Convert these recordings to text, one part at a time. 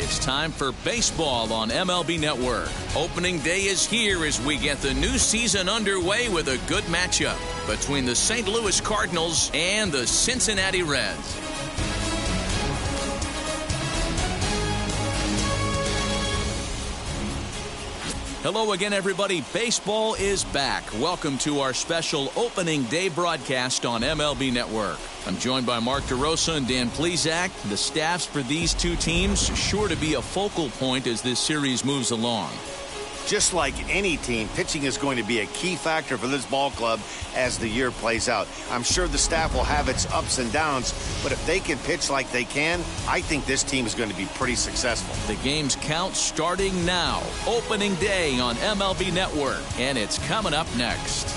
It's time for baseball on MLB Network. Opening day is here as we get the new season underway with a good matchup between the St. Louis Cardinals and the Cincinnati Reds. Hello again, everybody. Baseball is back. Welcome to our special opening day broadcast on MLB Network. I'm joined by Mark DeRosa and Dan Plesac. The staffs for these two teams sure to be a focal point as this series moves along. Just like any team, pitching is going to be a key factor for this ball club as the year plays out. I'm sure the staff will have its ups and downs, but if they can pitch like they can, I think this team is going to be pretty successful. The game's count starting now. Opening day on MLB Network, and it's coming up next.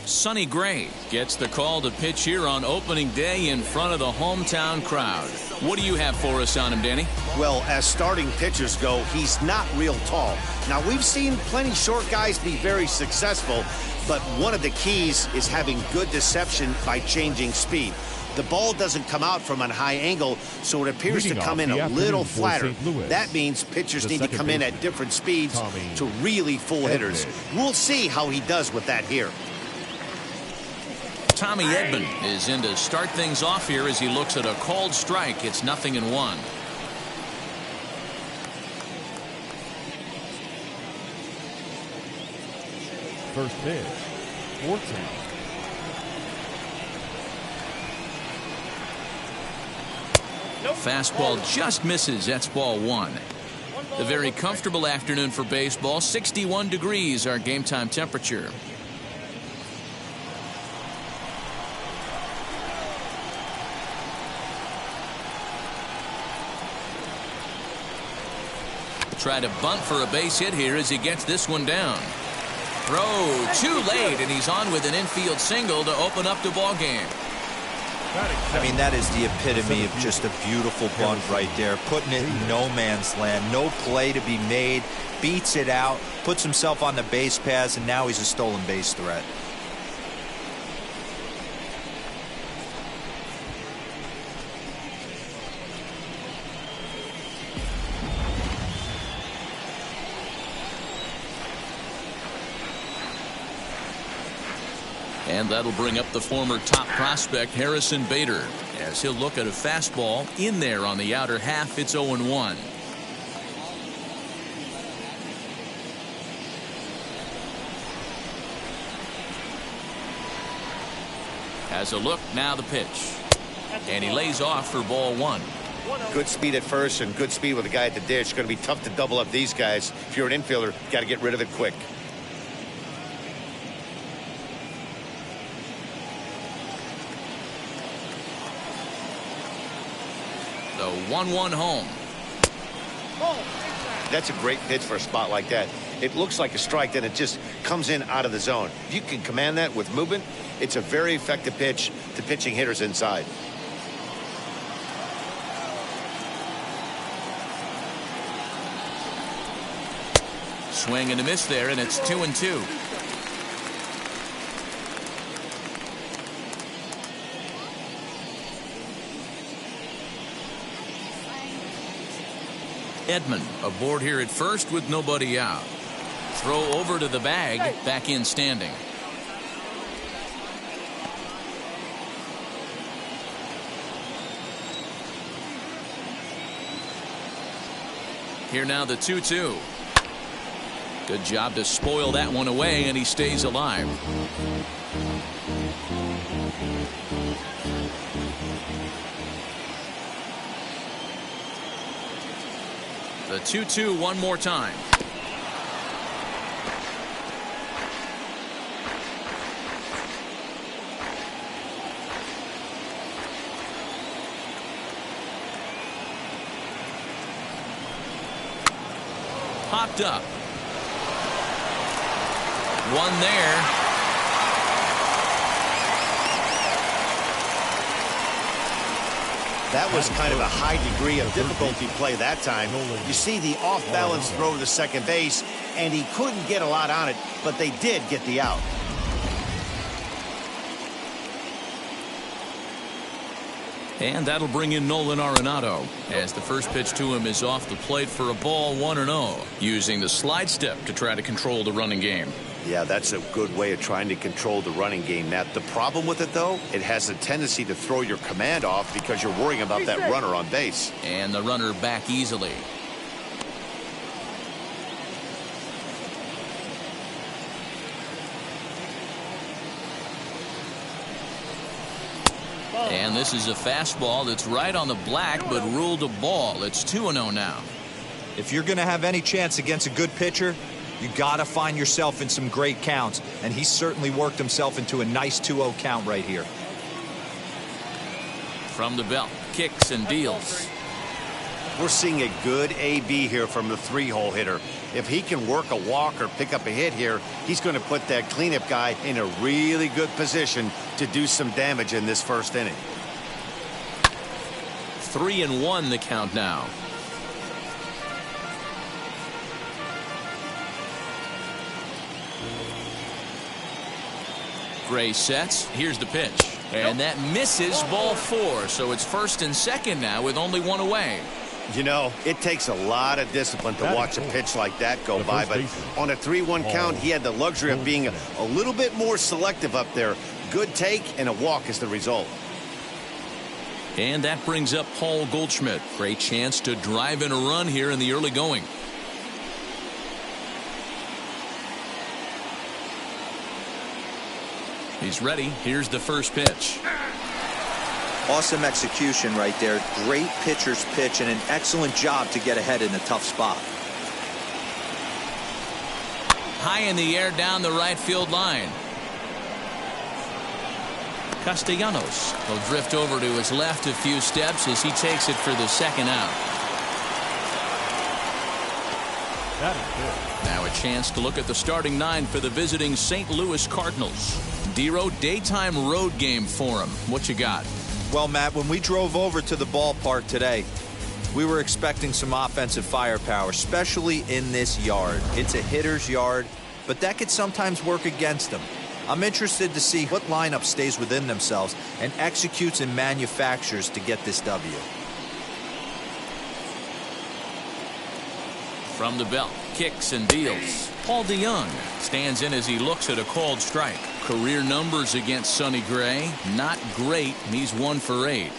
Sonny Gray gets the call to pitch here on opening day in front of the hometown crowd. What do you have for us on him, Danny? Well, as starting pitchers go, he's not real tall. Now, we've seen plenty short guys be very successful, but one of the keys is having good deception by changing speed. The ball doesn't come out from a high angle, so it appears to come in a little flatter. That means pitchers need to come in at different speeds to really fool hitters. We'll see how he does with that here. Tommy Edman is in to start things off here as he looks at a called strike. It's 0-1. First pitch, 14. Fastball just misses. That's ball one. A very comfortable afternoon for baseball. 61 degrees our game time temperature. Try to bunt for a base hit here as he gets this one down. Throw too late, and he's on with an infield single to open up the ball game. I mean, that is the epitome of just a beautiful bunt right there. Putting it in no man's land. No play to be made. Beats it out. Puts himself on the base paths, and now he's a stolen base threat. And that'll bring up the former top prospect Harrison Bader as he'll look at a fastball in there on the outer half. It's 0-1. Has a look, now the pitch. And he lays off for ball one. Good speed at first and good speed with the guy at the dish. It's going to be tough to double up these guys. If you're an infielder, got to get rid of it quick. The 1-1 home. That's a great pitch for a spot like that. It looks like a strike, then it just comes in out of the zone. If you can command that with movement, it's a very effective pitch to pitching hitters inside. Swing and a miss there, and it's 2-2. Edman aboard here at first with nobody out. Throw over to the bag, back in standing. Here now the 2-2. Good job to spoil that one away, and he stays alive. The 2-2 one more time. popped up. One there. That was kind of a high degree of difficulty play that time. You see the off-balance throw to second base, and he couldn't get a lot on it, but they did get the out. And that'll bring in Nolan Arenado as the first pitch to him is off the plate for a ball, 1-0, using the slide step to try to control the running game. Yeah, that's a good way of trying to control the running game, Matt. The problem with it, though, it has a tendency to throw your command off because you're worrying about that runner on base. And the runner back easily. And this is a fastball that's right on the black, but ruled a ball. It's 2-0 now. If you're going to have any chance against a good pitcher, you got to find yourself in some great counts. And he certainly worked himself into a nice 2-0 count right here. From the belt, kicks and deals. We're seeing a good AB here from the three-hole hitter. If he can work a walk or pick up a hit here, he's going to put that cleanup guy in a really good position to do some damage in this first inning. 3-1 the count now. Gray sets. Here's the pitch. And that misses, ball 4. So it's first and second now with only one away. You know, it takes a lot of discipline to watch a pitch like that go by, but on a 3-1 count, he had the luxury of being a little bit more selective up there. Good take and a walk is the result. And that brings up Paul Goldschmidt. Great chance to drive in a run here in the early going. He's ready. Here's the first pitch. Awesome execution right there. Great pitcher's pitch and an excellent job to get ahead in a tough spot. High in the air down the right field line. Castellanos will drift over to his left a few steps as he takes it for the second out. That is good. Now a chance to look at the starting 9 for the visiting St. Louis Cardinals. Dero, daytime road game for him. What you got? Well, Matt, when we drove over to the ballpark today, we were expecting some offensive firepower, especially in this yard. It's a hitter's yard, but that could sometimes work against them. I'm interested to see what lineup stays within themselves and executes and manufactures to get this W. From the belt, kicks and deals. Paul DeYoung stands in as he looks at a called strike. Career numbers against Sonny Gray, not great, and he's 1 for 8.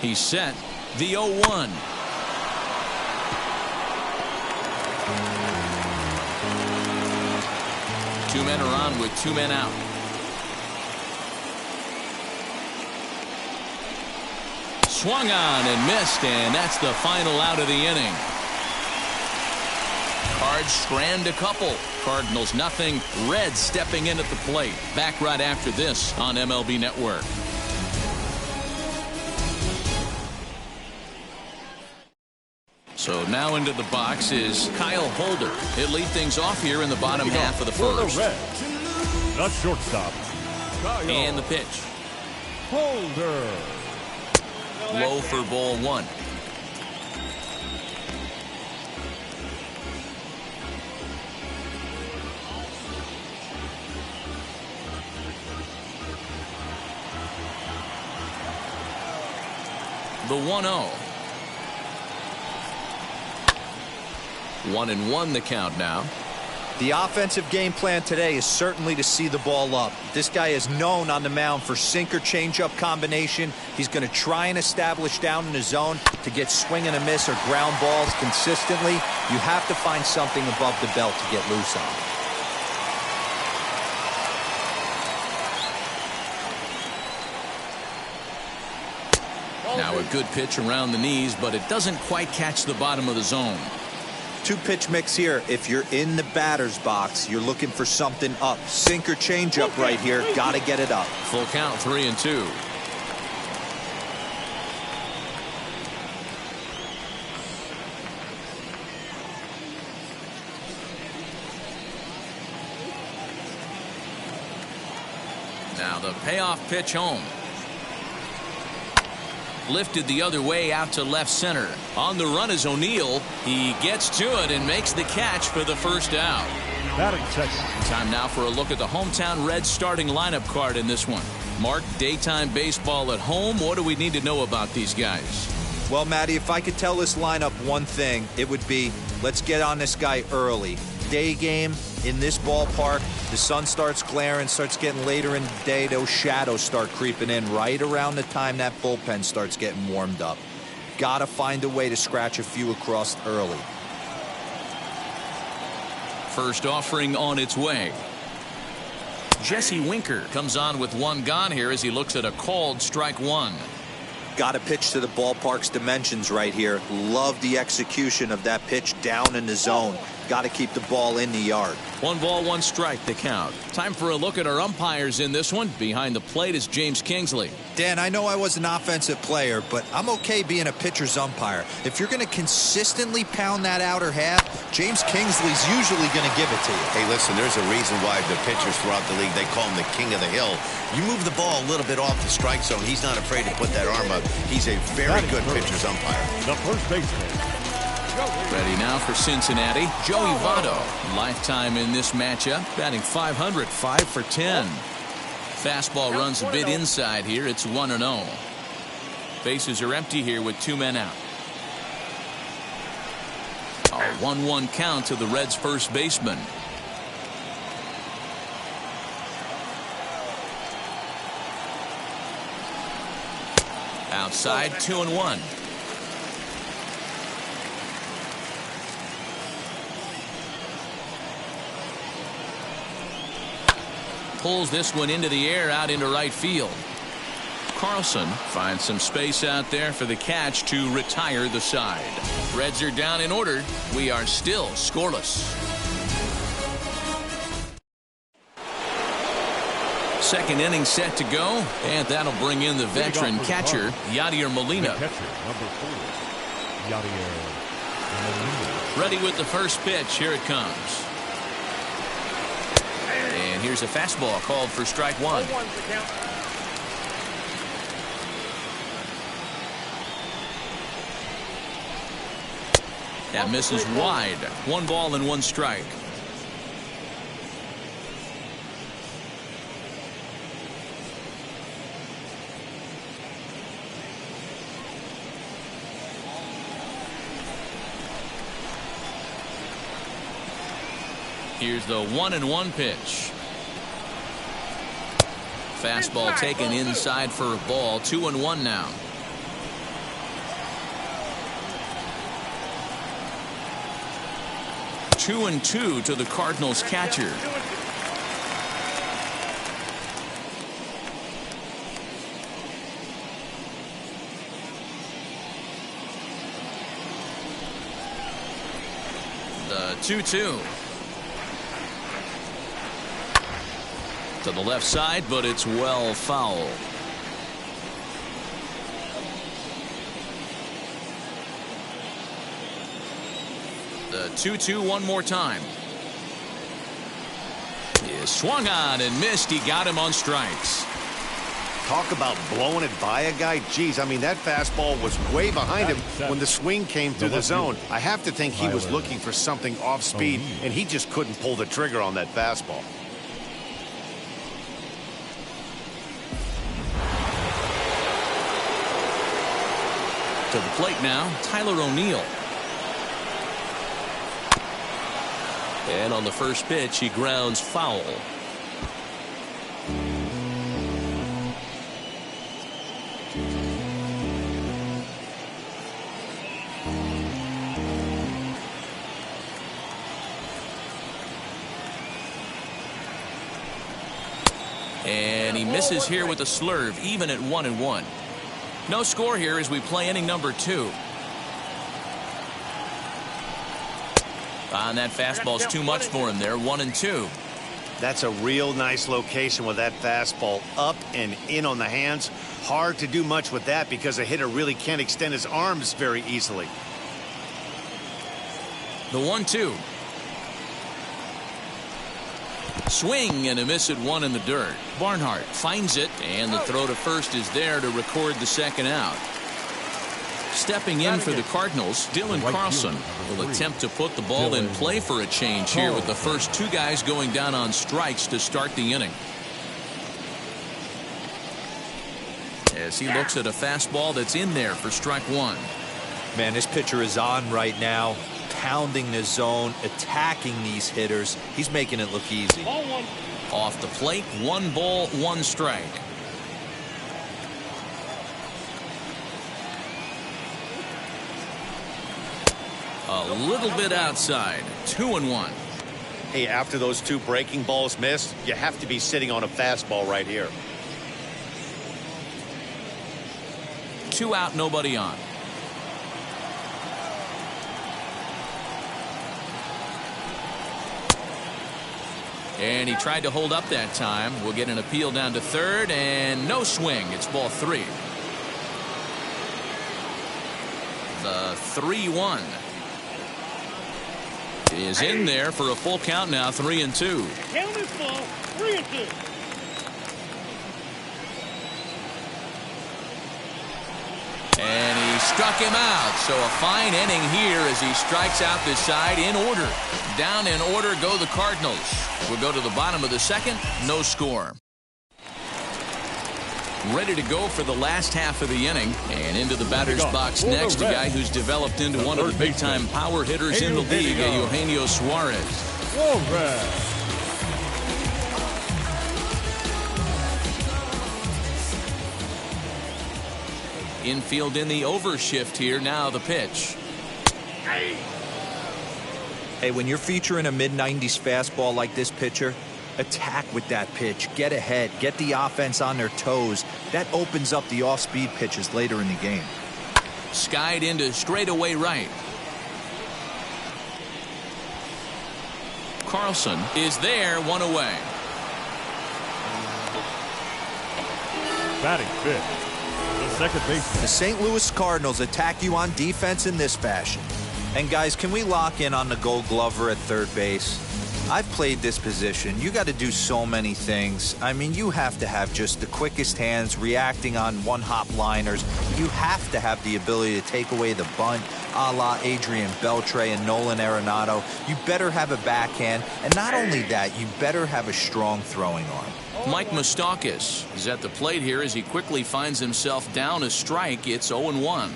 He's set. The 0-1. Two men are on with 2 men out. Swung on and missed, and that's the final out of the inning. Cards strand a couple. Cardinals nothing. Reds stepping in at the plate. Back right after this on MLB Network. So now into the box is Kyle Holder. He'll lead things off here in the bottom half of the first. For the Reds, the shortstop, Kyle And the pitch. Holder. Low for ball 1. The 1-0. 1-1 the count now. The offensive game plan today is certainly to see the ball up. This guy is known on the mound for sinker changeup combination. He's going to try and establish down in the zone to get swing and a miss or ground balls consistently. You have to find something above the belt to get loose on. Now a good pitch around the knees, but it doesn't quite catch the bottom of the zone. two-pitch mix here. If you're in the batter's box, you're looking for something up. Sinker changeup right here. Got to get it up. Full count, 3-2. Now the payoff pitch home. Lifted the other way out to left center. On the run is O'Neill. He gets to it and makes the catch for the first out. Batting second. Time now for a look at the hometown Reds starting lineup card in this one. Mark, daytime baseball at home. What do we need to know about these guys? Well, Matty, if I could tell this lineup one thing, it would be let's get on this guy early. Day game in this ballpark, the sun starts glaring, starts getting later in the day. Those shadows start creeping in right around the time that bullpen starts getting warmed up. Got to find a way to scratch a few across early. First offering on its way. Jesse Winker comes on with one gone here as he looks at a called strike one. Got to pitch to the ballpark's dimensions right here. Love the execution of that pitch down in the zone. Got to keep the ball in the yard. 1 ball, 1 strike, the count. Time for a look at our umpires in this one. Behind the plate is James Kingsley. Dan, I know I was an offensive player, but I'm okay being a pitcher's umpire. If you're going to consistently pound that outer half, James Kingsley's usually going to give it to you. Hey, listen, there's a reason why the pitchers throughout the league, they call him the king of the hill. You move the ball a little bit off the strike zone, he's not afraid to put that arm up. He's a very good pitcher's umpire. The first baseman. Ready now for Cincinnati, Joey Votto. Lifetime in this matchup, batting .500, 5 for 10. Fastball runs a bit inside here. It's 1-0. Bases are empty here with 2 men out. A 1-1 count to the Reds' first baseman. Outside, 2-1. Pulls this one into the air out into right field. Carlson finds some space out there for the catch to retire the side. Reds are down in order. We are still scoreless. Second inning set to go, and that'll bring in the veteran catcher, Yadier Molina. Catcher, number 4, Yadier Molina. Ready with the first pitch. Here it comes. And here's a fastball called for strike one. That misses wide. 1 ball and 1 strike. Here's the 1-1 pitch. Fastball taken inside for a ball. 2-1 now. Two and two to the Cardinals catcher. The 2-2. To the left side, but it's well foul. The 2-2 one more time. He swung on and missed. He got him on strikes. Talk about blowing it by a guy. Geez, I mean, that fastball was way behind him when the swing came through the zone. I have to think he was looking for something off speed, and he just couldn't pull the trigger on that fastball. To the plate now, Tyler O'Neill. And on the first pitch, he grounds foul. And he misses here with a slurve, even at 1-1. No score here as we play inning number 2. And that fastball's too much for him there. 1-2. That's a real nice location with that fastball up and in on the hands. Hard to do much with that because a hitter really can't extend his arms very easily. The 1-2. Swing and a miss at one in the dirt. Barnhart finds it, and the throw to first is there to record the second out. Stepping in for the Cardinals, Dylan Carlson will attempt to put the ball in play for a change here with the first two guys going down on strikes to start the inning. As he looks at a fastball that's in there for strike one. Man, this pitcher is on right now, pounding the zone, attacking these hitters. He's making it look easy. Off the plate, 1 ball, 1 strike. A little bit outside. 2-1. Hey, after those 2 breaking balls missed, you have to be sitting on a fastball right here. 2 out, nobody on. And he tried to hold up that time. We'll get an appeal down to third, and no swing. It's ball 3. The 3-1 is in there for a full count now. 3-2. Count is full. 3-2. And he struck him out. So a fine inning here as he strikes out this side in order. Down in order go the Cardinals. We'll go to the bottom of the second. No score. Ready to go for the last half of the inning. And into the batter's box next, a guy who's developed into one of the big-time power hitters in the league, Eugenio Suarez. Infield in the overshift here. Now the pitch. Hey, when you're featuring a mid-90s fastball like this pitcher, attack with that pitch. Get ahead. Get the offense on their toes. That opens up the off-speed pitches later in the game. Skied into straightaway right. Carlson is there, 1 away. Batting fifth. Second baseman. The St. Louis Cardinals attack you on defense in this fashion. And guys, can we lock in on the Gold Glover at third base? I've played this position. You got to do so many things. I mean, you have to have just the quickest hands, reacting on one-hop liners. You have to have the ability to take away the bunt, a la Adrian Beltre and Nolan Arenado. You better have a backhand, and not only that, you better have a strong throwing arm. Mike Moustakas is at the plate here as he quickly finds himself down a strike. It's 0-1.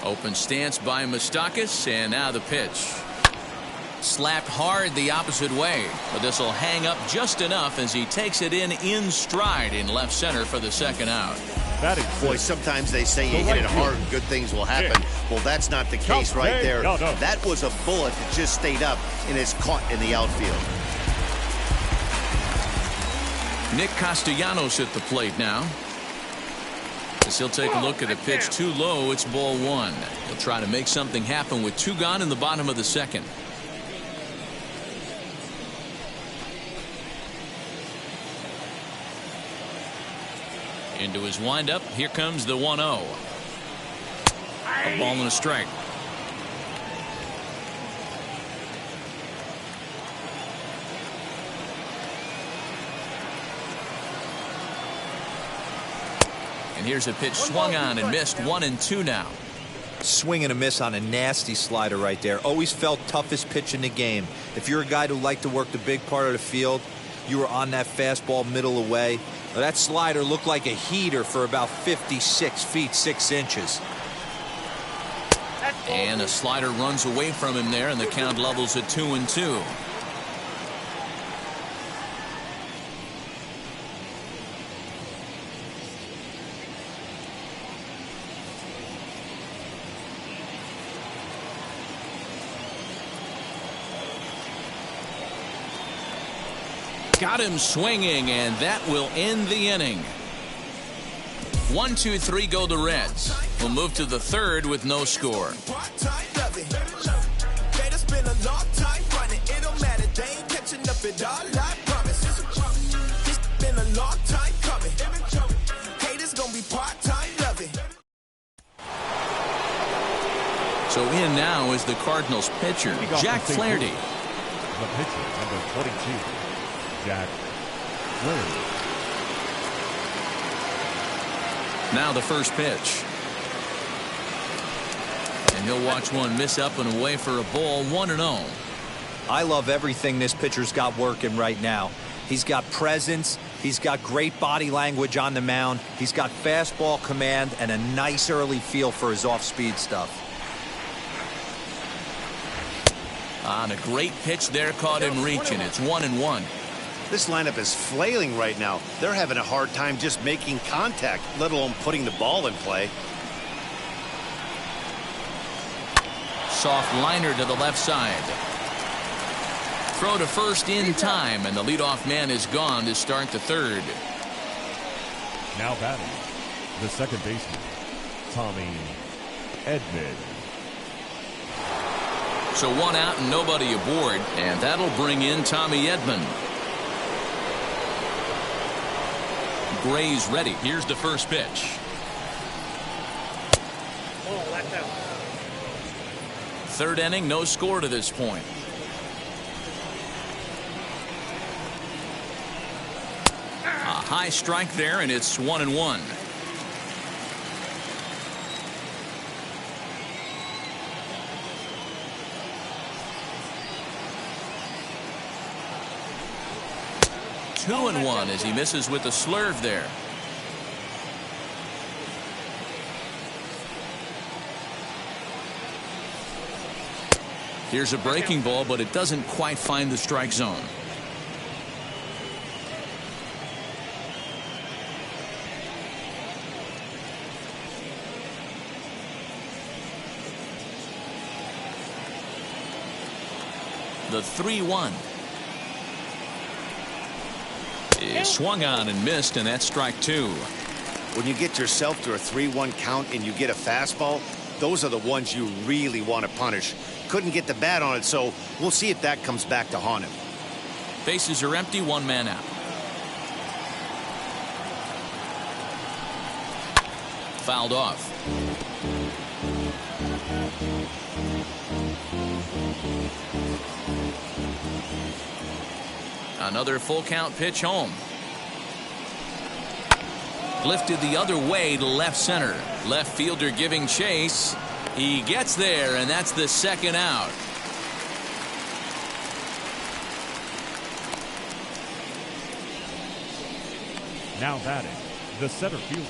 Open stance by Moustakas, and now the pitch. Slapped hard the opposite way, but this will hang up just enough as he takes it in stride in left center for the second out. Boy, sometimes they say you hit it hard and good things will happen. Well, that's not the case right there. That was a bullet that just stayed up and is caught in the outfield. Nick Castellanos at the plate now. As he'll take a look at a pitch too low. It's ball 1. He'll try to make something happen with 2 gone in the bottom of the second. Into his windup. Here comes the 1-0. A ball and a strike. And here's a pitch swung on and missed. 1-2 now. Swing and a miss on a nasty slider right there. Always felt toughest pitch in the game. If you're a guy who liked to work the big part of the field, you were on that fastball middle away. Well, that slider looked like a heater for about 56 feet 6 inches. And a slider runs away from him there, and the count levels at 2-2. Got him swinging, and that will end the inning. 1-2-3 go the Reds. We'll move to the third with no score. So in now is the Cardinals pitcher, Jack Flaherty. The pitcher, number 22, Jack Flaherty. Now the first pitch. And he'll watch one miss up and away for a ball, 1-0. I love everything this pitcher's got working right now. He's got presence. He's got great body language on the mound. He's got fastball command and a nice early feel for his off-speed stuff. On a great pitch there, caught him reaching. It's 1-1. This lineup is flailing right now. They're having a hard time just making contact, let alone putting the ball in play. Soft liner to the left side. Throw to first in time, and the leadoff man is gone to start the third. Now batting, the second baseman, Tommy Edman. So one out and nobody aboard, and that'll bring in Tommy Edman. Gray's ready. Here's the first pitch. Third inning, no score to this point. A high strike there, and it's 1-1. Two and one as he misses with the slurve there. Here's a breaking ball, but it doesn't quite find the strike zone. The 3-1 is swung on and missed, and that's strike two. When you get yourself to a 3-1 count and you get a fastball, those are the ones you really want to punish. Couldn't get the bat on it, so we'll see if that comes back to haunt him. Bases are empty, one man out. Fouled off. Another full count pitch home. Lifted the other way to left center. Left fielder giving chase. He gets there, and that's the second out. Now batting, the center fielder,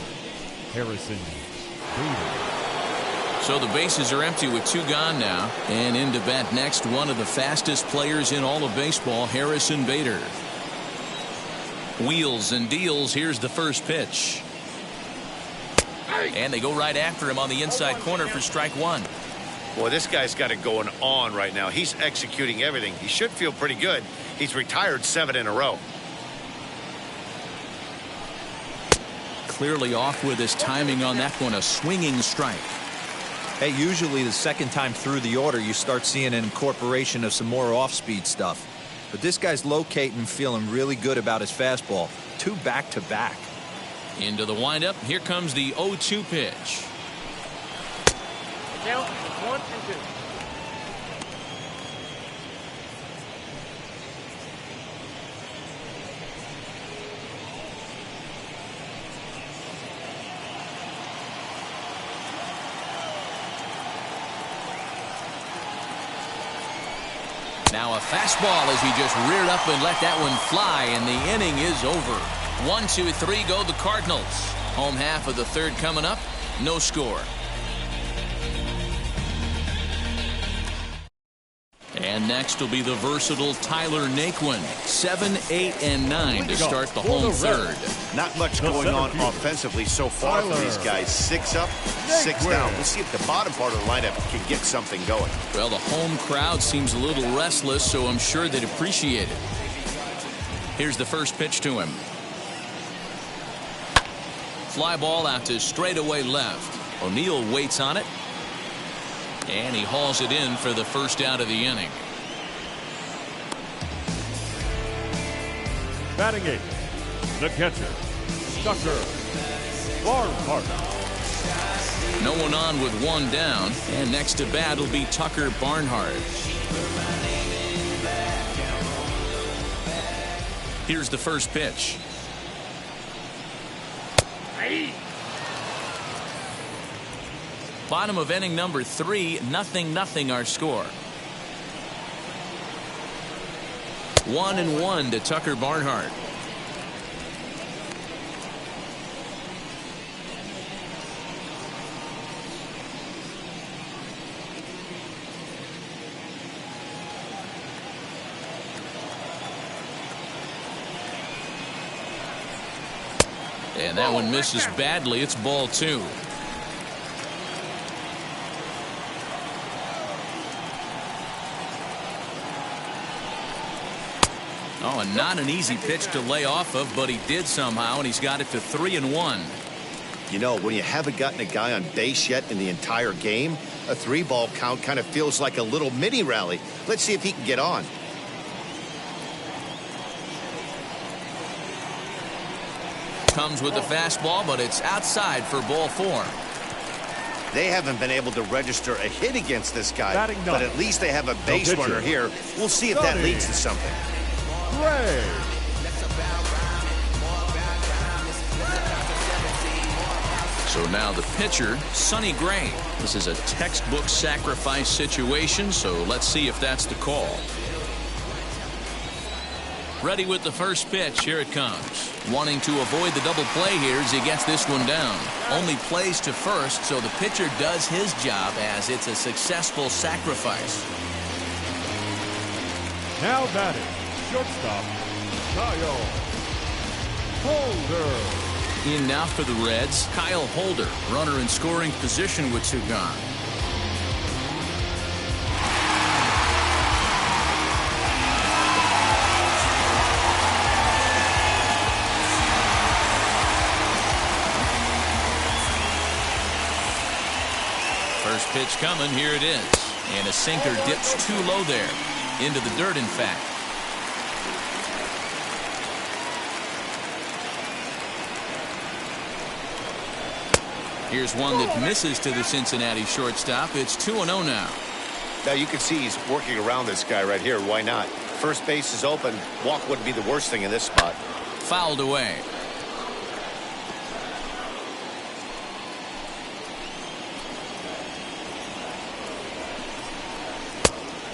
Harrison Bader. So the bases are empty with two gone now. And in to bat next, one of the fastest players in all of baseball, Harrison Bader. Wheels and deals. Here's the first pitch. And they go right after him on the inside corner for strike one. Boy, this guy's got it going on right now. He's executing everything. He should feel pretty good. He's retired 7 in a row. Clearly off with his timing on that one. A swinging strike. Hey, usually the second time through the order, you start seeing an incorporation of some more off-speed stuff. But this guy's locating, feeling really good about his fastball. 2 back-to-back. Into the windup. Here comes the 0-2 pitch. Count 1 and 2. Now a fastball as he just reared up and let that one fly, and the inning is over. 1, 2, 3 go the Cardinals. Home half of the third coming up. No score. And next will be the versatile Tyler Naquin. 7, 8, and 9 to start the home third. Not much going on offensively so far for these guys. 6 up, 6 down. We'll see if the bottom part of the lineup can get something going. Well, the home crowd seems a little restless, so I'm sure they'd appreciate it. Here's the first pitch to him. Fly ball out to straightaway left. O'Neill waits on it. And he hauls it in for the first out of the inning. Batting 8th, the catcher, Tucker Barnhart. No one on with one down, and next to bat will be Tucker Barnhart. Here's the first pitch. Bottom of inning number 3, 0-0 our score. 1-1 to Tucker Barnhart. And that one misses badly. It's ball 2. Oh, and not an easy pitch to lay off of, but he did somehow, and he's got it to 3-1. You know, when you haven't gotten a guy on base yet in the entire game, a 3-ball count kind of feels like a little mini rally. Let's see if he can get on. Comes with the fastball, but it's outside for ball 4. They haven't been able to register a hit against this guy, but at least they have a base runner here. We'll see if that leads to something. Gray. So now the pitcher, Sonny Gray. This is a textbook sacrifice situation, so let's see if that's the call. Ready with the first pitch. Here it comes. Wanting to avoid the double play here as he gets this one down. Only plays to first, so the pitcher does his job as it's a successful sacrifice. Now batting, shortstop, Kyle Holder. In now for the Reds, Kyle Holder. Runner in scoring position with 2 gone. First pitch coming. Here it is. And a sinker dips too low there. Into the dirt, in fact. Here's one that misses to the Cincinnati shortstop. It's 2-0 now. Now you can see he's working around this guy right here. Why not? First base is open. Walk wouldn't be the worst thing in this spot. Fouled away.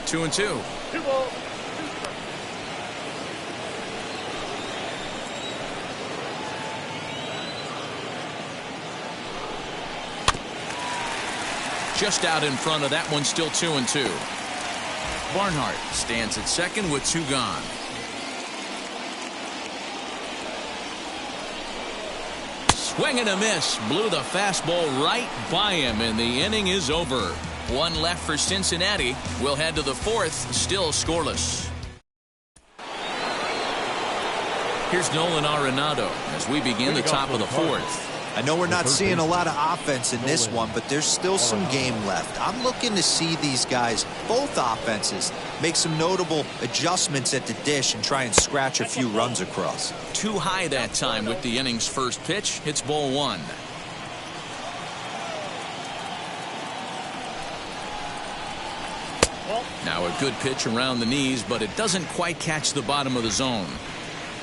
Two and two. Just out in front of that one, still 2-2. Barnhart stands at second with 2 gone. Swing and a miss. Blew the fastball right by him, and the inning is over. 1 left for Cincinnati. We'll head to the 4th, still scoreless. Here's Nolan Arenado as we begin the top of the 4th. I know we're not seeing a lot of offense in this one, but there's still some game left. I'm looking to see these guys, both offenses, make some notable adjustments at the dish and try and scratch a few runs across. Too high that time with the inning's first pitch. It's ball 1. Now a good pitch around the knees, but it doesn't quite catch the bottom of the zone.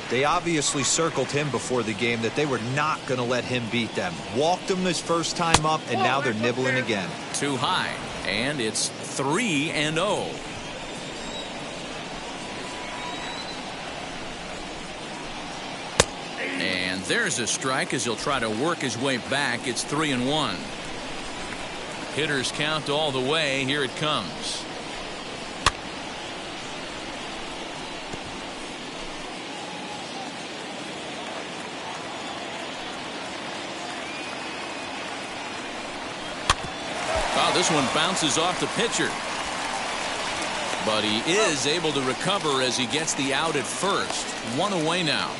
They obviously circled him before the game that they were not going to let him beat them. Walked him his first time up, and now they're nibbling again. Too high, and it's 3-0. And there's a strike as he'll try to work his way back. It's 3-1. Hitters count all the way. Here it comes. This one bounces off the pitcher. But he is able to recover as he gets the out at first. 1 away now.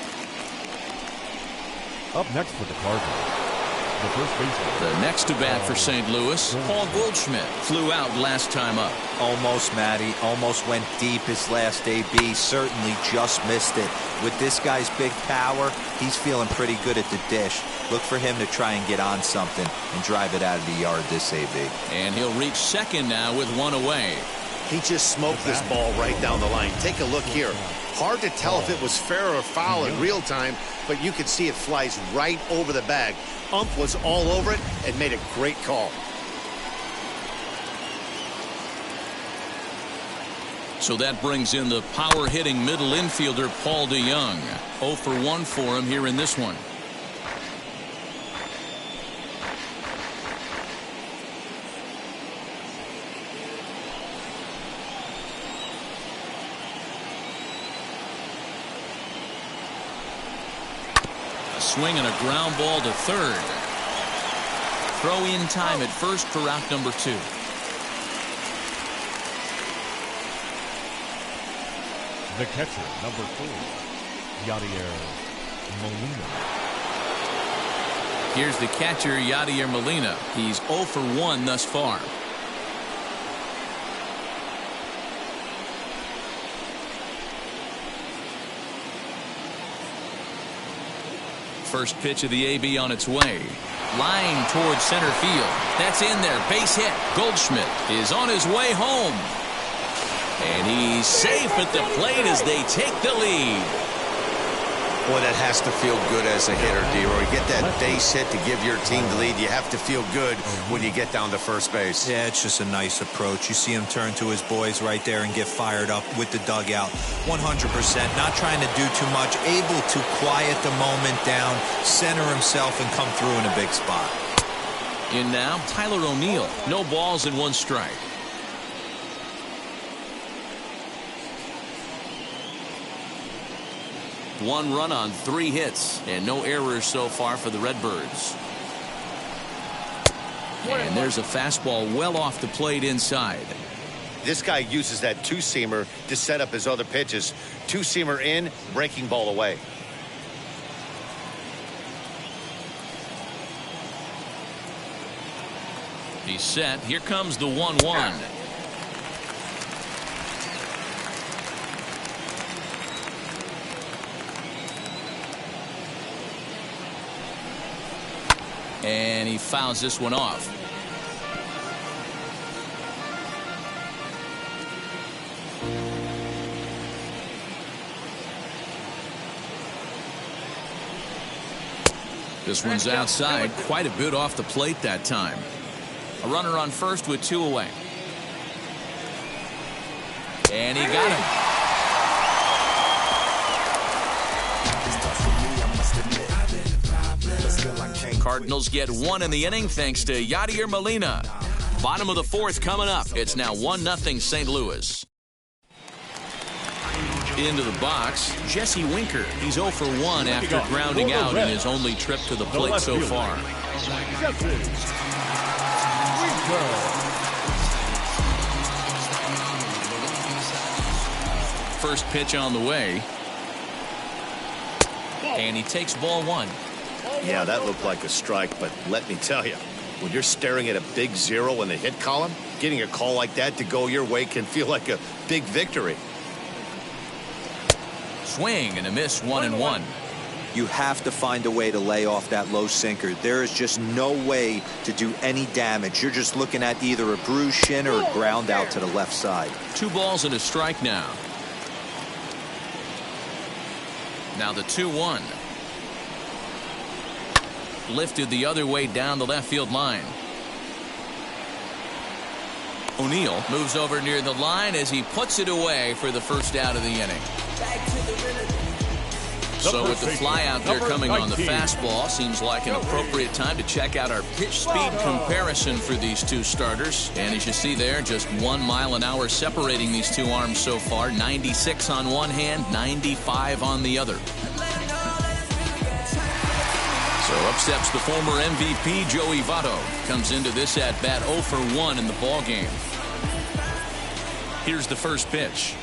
Up next for the Cardinals, The first baseman. The next to bat for St. Louis, Paul Goldschmidt, flew out last time up. Almost, Matty. Almost went deep his last AB. Certainly just missed it. With this guy's big power, he's feeling pretty good at the dish. Look for him to try and get on something and drive it out of the yard this AB. And he'll reach second now with one away. He just smoked this ball right down the line. Take a look here. Hard to tell if it was fair or foul in real time, but you can see it flies right over the bag. Ump was all over it and made a great call. So that brings in the power-hitting middle infielder Paul DeYoung. 0 for 1 for him here in this one. Swing and a ground ball to third. Throw in time at first for out number 2. The catcher, number 4, Yadier Molina. Here's the catcher, Yadier Molina. He's 0 for 1 thus far. First pitch of the AB on its way. Line towards center field. That's in there. Base hit. Goldschmidt is on his way home. And he's safe at the plate as they take the lead. Boy, that has to feel good as a hitter, D-Roy. Get that base hit to give your team the lead. You have to feel good when you get down to first base. Yeah, it's just a nice approach. You see him turn to his boys right there and get fired up with the dugout. 100%. Not trying to do too much. Able to quiet the moment down, center himself, and come through in a big spot. In now, Tyler O'Neill. No balls and 1 strike. One run on 3 hits and no errors so far for the Redbirds. And there's a fastball well off the plate inside. This guy uses that two-seamer to set up his other pitches. Two-seamer in, breaking ball away. He's set. Here comes the 1-1. And he fouls this one off. This one's outside, quite a bit off the plate that time. A runner on first with 2 away. And he got him. Cardinals get 1 in the inning thanks to Yadier Molina. Bottom of the 4th coming up. It's now 1-0 St. Louis. Into the box, Jesse Winker. He's 0 for 1 after grounding out in his only trip to the plate so far. First pitch on the way. And he takes ball 1. Yeah, that looked like a strike, but let me tell you, when you're staring at a big 0 in the hit column, getting a call like that to go your way can feel like a big victory. Swing and a miss, 1-1. You have to find a way to lay off that low sinker. There is just no way to do any damage. You're just looking at either a bruised shin or a ground out to the left side. 2 balls and a strike now. Now the 2-1. Lifted the other way down the left field line. O'Neill moves over near the line as he puts it away for the first out of the inning. So with the fly out there coming on the fastball, seems like an appropriate time to check out our pitch speed comparison for these 2 starters. And as you see there, just 1 mile an hour separating these 2 arms so far. 96 on one hand, 95 on the other. So up steps the former MVP Joey Votto. Comes into this at bat 0 for 1 in the ball game. Here's the first pitch.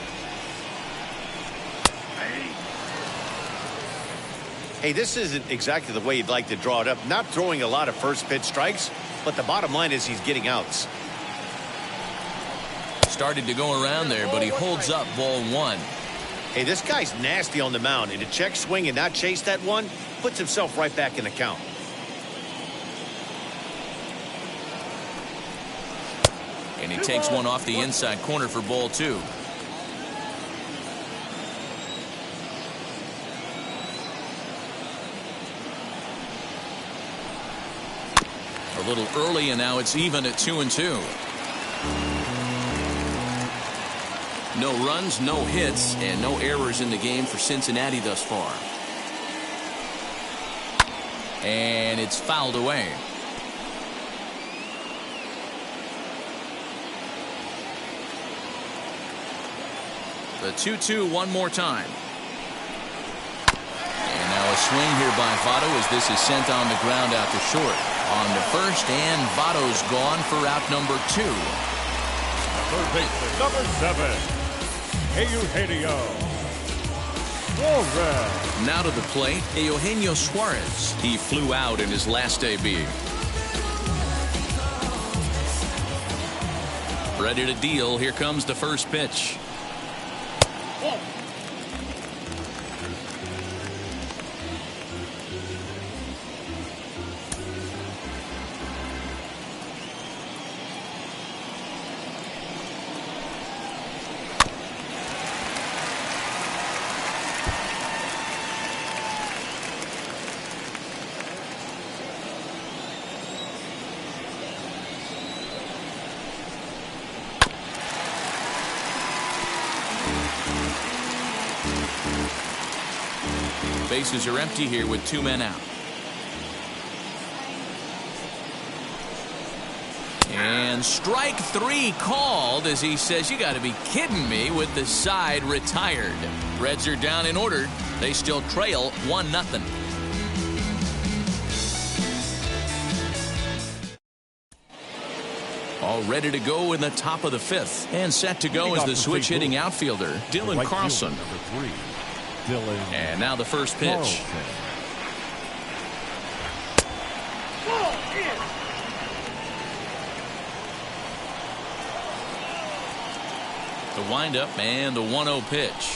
Hey, this isn't exactly the way you'd like to draw it up. Not throwing a lot of first pitch strikes, but the bottom line is he's getting outs. Started to go around there, but he holds up ball one. Hey, this guy's nasty on the mound, and to check swing and not chase that one puts himself right back in the count. And he takes one off the inside corner for ball two. A little early, and now it's even at 2-2. No runs, no hits, and no errors in the game for Cincinnati thus far. And it's fouled away. The 2-2 one more time. And now a swing here by Votto as this is sent on the ground out to short. On to first, and Votto's gone for out number 2. Third baseman, number 7, Eugenio Suarez. Now to the plate, Eugenio Suarez. He flew out in his last AB. Ready to deal. Here comes the first pitch. Bases are empty here with 2 men out. And strike 3 called as he says, "You got to be kidding me," with the side retired. Reds are down in order. They still trail 1-0. All ready to go in the top of the 5th. And set to go is the switch hitting outfielder, Dylan Carlson. Number 3. And now the first pitch. The windup and the 1-0 pitch.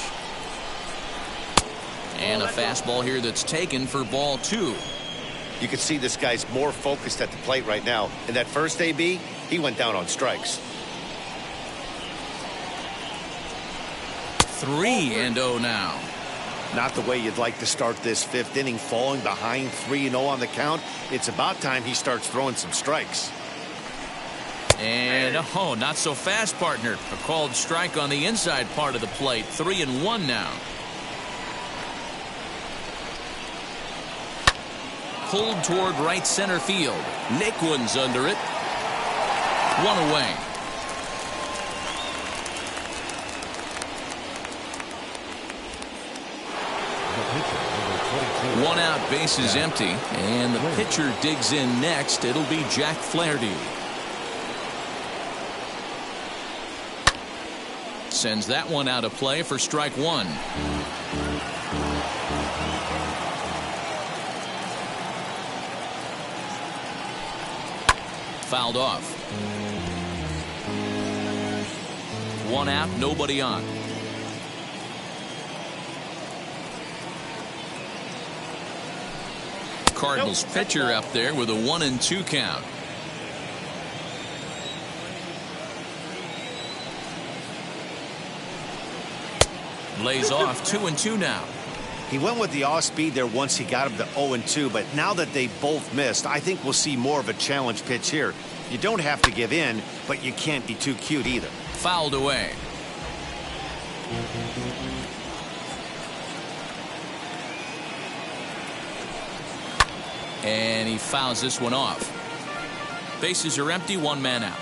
And a fastball here that's taken for ball 2. You can see this guy's more focused at the plate right now. In that first AB, he went down on strikes. 3-0 now. Not the way you'd like to start this 5th inning, falling behind 3-0 on the count. It's about time he starts throwing some strikes. And oh, not so fast, partner. A called strike on the inside part of the plate. 3-1 now. Pulled toward right center field. Naquin's under it. 1 away. One out, bases empty, and the pitcher digs in next. It'll be Jack Flaherty. Sends that one out of play for strike 1. Fouled off. 1 out, nobody on. Cardinals pitcher up there with a 1-2 count. Lays off. 2-2 now. He went with the off speed there once he got him to 0-2, but now that they both missed, I think we'll see more of a challenge pitch here. You don't have to give in, but you can't be too cute either. Fouled away. And he fouls this one off. Bases are empty, 1 man out.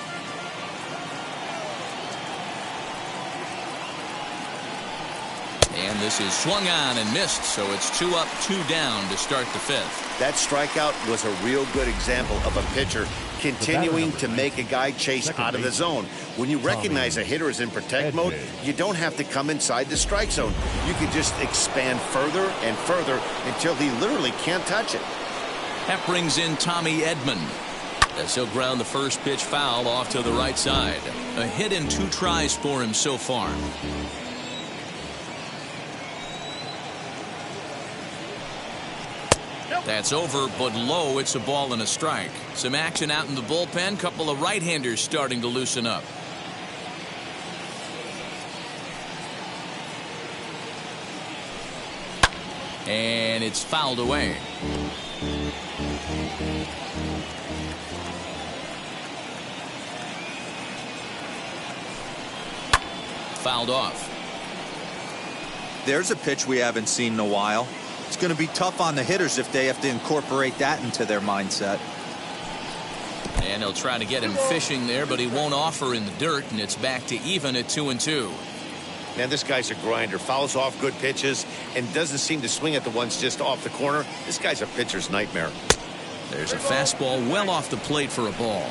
And this is swung on and missed, so it's 2 up, 2 down to start the 5th. That strikeout was a real good example of a pitcher continuing to make a guy chase out of the zone. When you recognize a hitter is in protect mode, you don't have to come inside the strike zone. You can just expand further and further until he literally can't touch it. That brings in Tommy Edman, as he'll ground the first pitch foul off to the right side. A hit in 2 tries for him so far. That's over, but low. It's a ball and a strike. Some action out in the bullpen. Couple of right-handers starting to loosen up. And it's fouled away. Fouled off. There's a pitch we haven't seen in a while. It's going to be tough on the hitters if they have to incorporate that into their mindset. And he'll try to get him fishing there, but he won't offer in the dirt, and it's back to even at 2-2. Man, this guy's a grinder. Fouls off good pitches and doesn't seem to swing at the ones just off the corner. This guy's a pitcher's nightmare. There's a fastball well off the plate for a ball.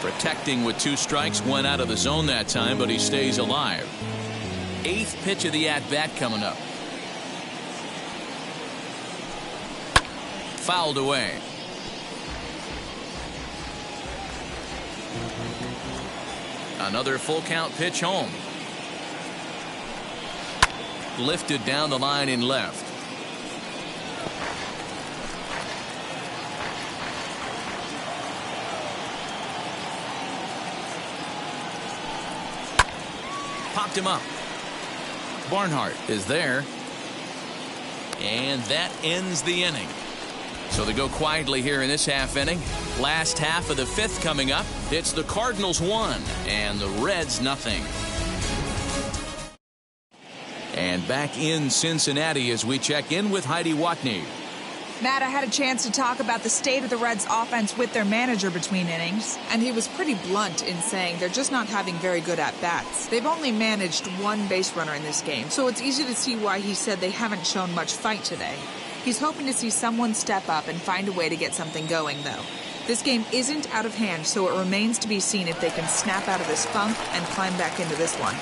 Protecting with 2 strikes, went out of the zone that time, but he stays alive. 8th pitch of the at-bat coming up. Fouled away. Another full count pitch home. Lifted down the line in left. Popped him up. Barnhart is there. And that ends the inning. So they go quietly here in this half inning. Last half of the 5th coming up. It's the Cardinals 1 and the Reds nothing. And back in Cincinnati as we check in with Heidi Watney. Matt, I had a chance to talk about the state of the Reds offense with their manager between innings, and he was pretty blunt in saying they're just not having very good at-bats. They've only managed 1 base runner in this game, so it's easy to see why he said they haven't shown much fight today. He's hoping to see someone step up and find a way to get something going, though. This game isn't out of hand, so it remains to be seen if they can snap out of this funk and climb back into this one.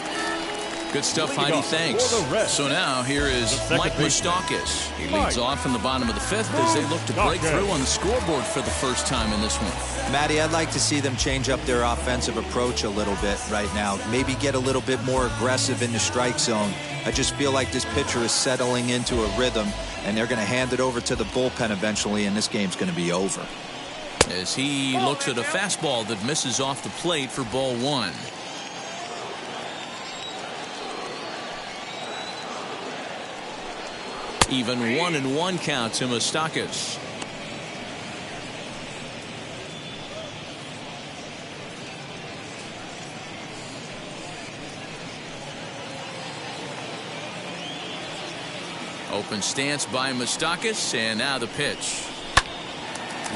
Good stuff, Heidi. Thanks. So now here is Mike Moustakas. He leads off in the bottom of the 5th as they look to break through on the scoreboard for the first time in this one. Matty, I'd like to see them change up their offensive approach a little bit right now. Maybe get a little bit more aggressive in the strike zone. I just feel like this pitcher is settling into a rhythm, and they're going to hand it over to the bullpen eventually, and this game's going to be over. As he looks at a fastball that misses off the plate for ball 1. Even 1-1 count to Moustakas. Open stance by Moustakas, and now the pitch.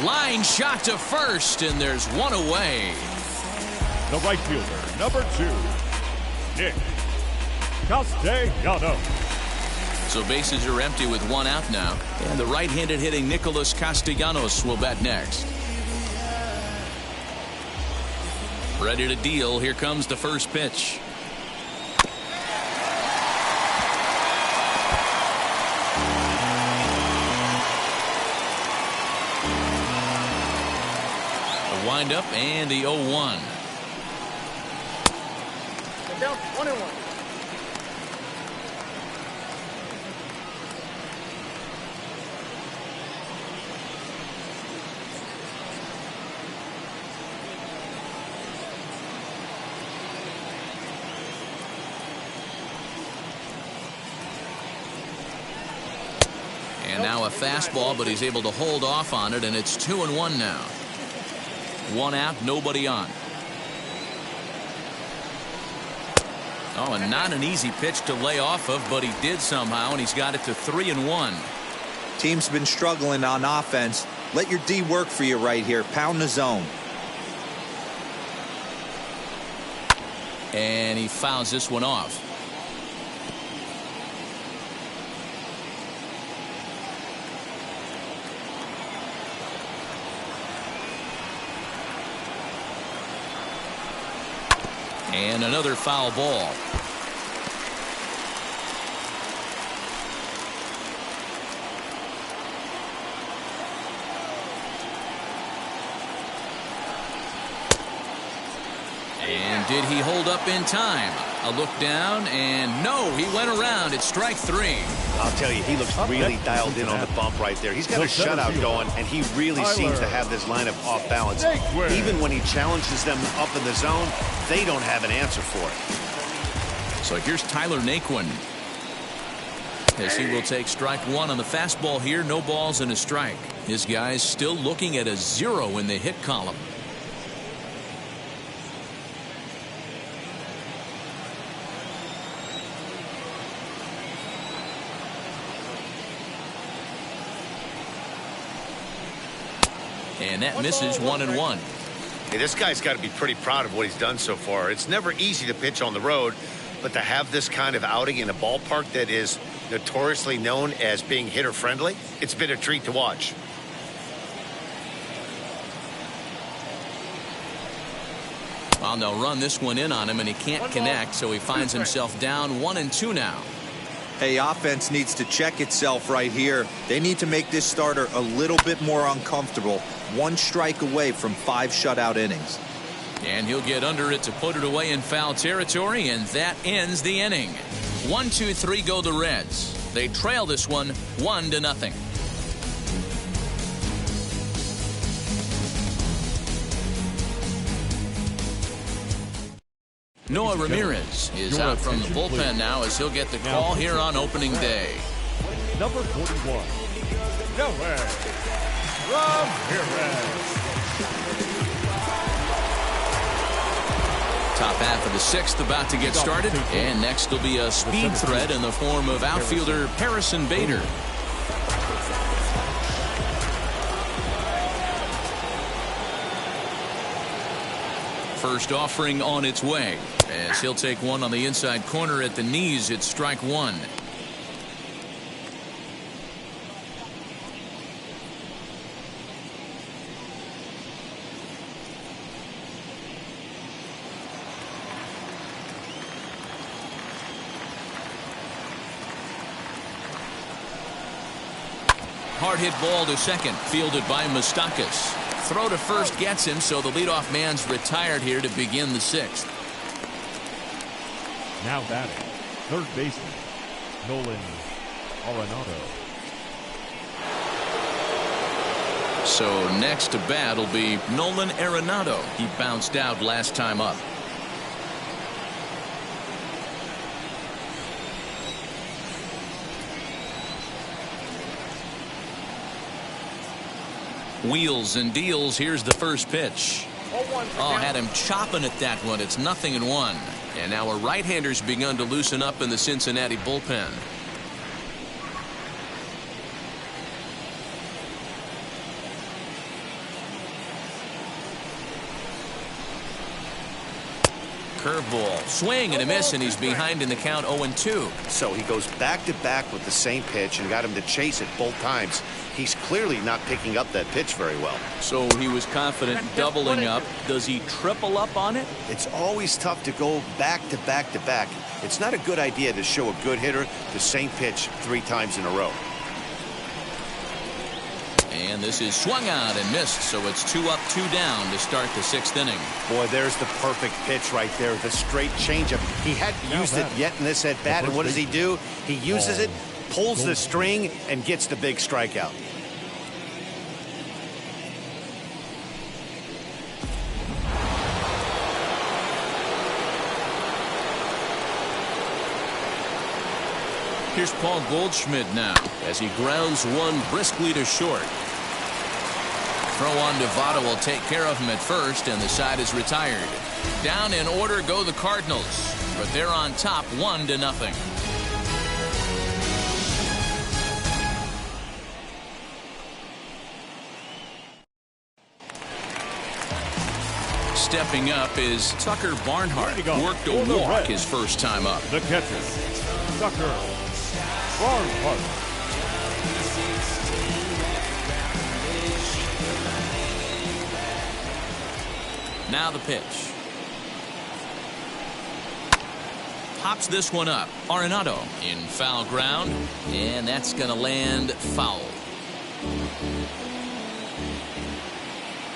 Line shot to first, and there's one away. The right fielder, number 2, Nick Castellanos. So bases are empty with 1 out now. And the right-handed hitting Nicholas Castellanos will bat next. Ready to deal. Here comes the first pitch. A windup and the 0-1. Down 1-1. And now a fastball, but he's able to hold off on it, and it's 2-1 now. 1 out, nobody on. Oh, and not an easy pitch to lay off of, but he did somehow, and he's got it to 3-1. Team's been struggling on offense. Let your D work for you right here. Pound the zone. And he fouls this one off. And another foul ball. And did he hold up in time? A look down, and no, he went around. It's strike 3. I'll tell you, he looks really dialed in on the bump right there. He's got a shutout going, and he really seems to have this lineup off balance. Even when he challenges them up in the zone, they don't have an answer for it. So here's Tyler Naquin, as he will take strike 1 on the fastball here. No balls and a strike. His guys still looking at a 0 in the hit column. And that misses 1-1. Hey, this guy's got to be pretty proud of what he's done so far. It's never easy to pitch on the road, but to have this kind of outing in a ballpark that is notoriously known as being hitter friendly, it's been a treat to watch. Well, they'll run this one in on him, and he can't connect, so he finds himself down 1-2 now. Hey, offense needs to check itself right here. They need to make this starter a little bit more uncomfortable. 1 strike away from 5 shutout innings. And he'll get under it to put it away in foul territory, and that ends the inning. 1-2-3 go the Reds. They trail this one 1-0. Noah Ramirez is out from the bullpen now, as he'll get the call here on opening day. Number 41, Noah Ramirez. Top half of the 6th about to get started, and next will be a speed threat in the form of outfielder Harrison Bader. First offering on its way, as he'll take one on the inside corner at the knees. It's strike 1. Hard hit ball to second, fielded by Moustakas. Throw to first gets him, so the leadoff man's retired here to begin the 6th. Now batting, third baseman, Nolan Arenado. So next to bat will be Nolan Arenado. He bounced out last time up. Wheels and deals. Here's the first pitch. Oh, had him chopping at that one. It's 0-1. And now a right-hander's begun to loosen up in the Cincinnati bullpen. Curveball, swing and a miss, and he's behind in the count 0-2. So he goes back-to-back with the same pitch and got him to chase it both times. He's clearly not picking up that pitch very well. So he was confident doubling up. Does he triple up on it? It's always tough to go back-to-back-to-back. It's not a good idea to show a good hitter the same pitch 3 times in a row. And this is swung out and missed, so it's 2 up, 2 down to start the 6th inning. Boy, there's the perfect pitch right there, the straight changeup. He hadn't used it yet in this at-bat, and what does he do? He uses it, pulls the string, and gets the big strikeout. Here's Paul Goldschmidt now, as he grounds one briskly to short. Throw on to Votto will take care of him at first, and the side is retired. Down in order go the Cardinals, but they're on top 1-0. Stepping up is Tucker Barnhart. Worked a walk his first time up. The catcher, Tucker Barnhart. Now the pitch. pops this one up. Arenado in foul ground, and that's going to land foul.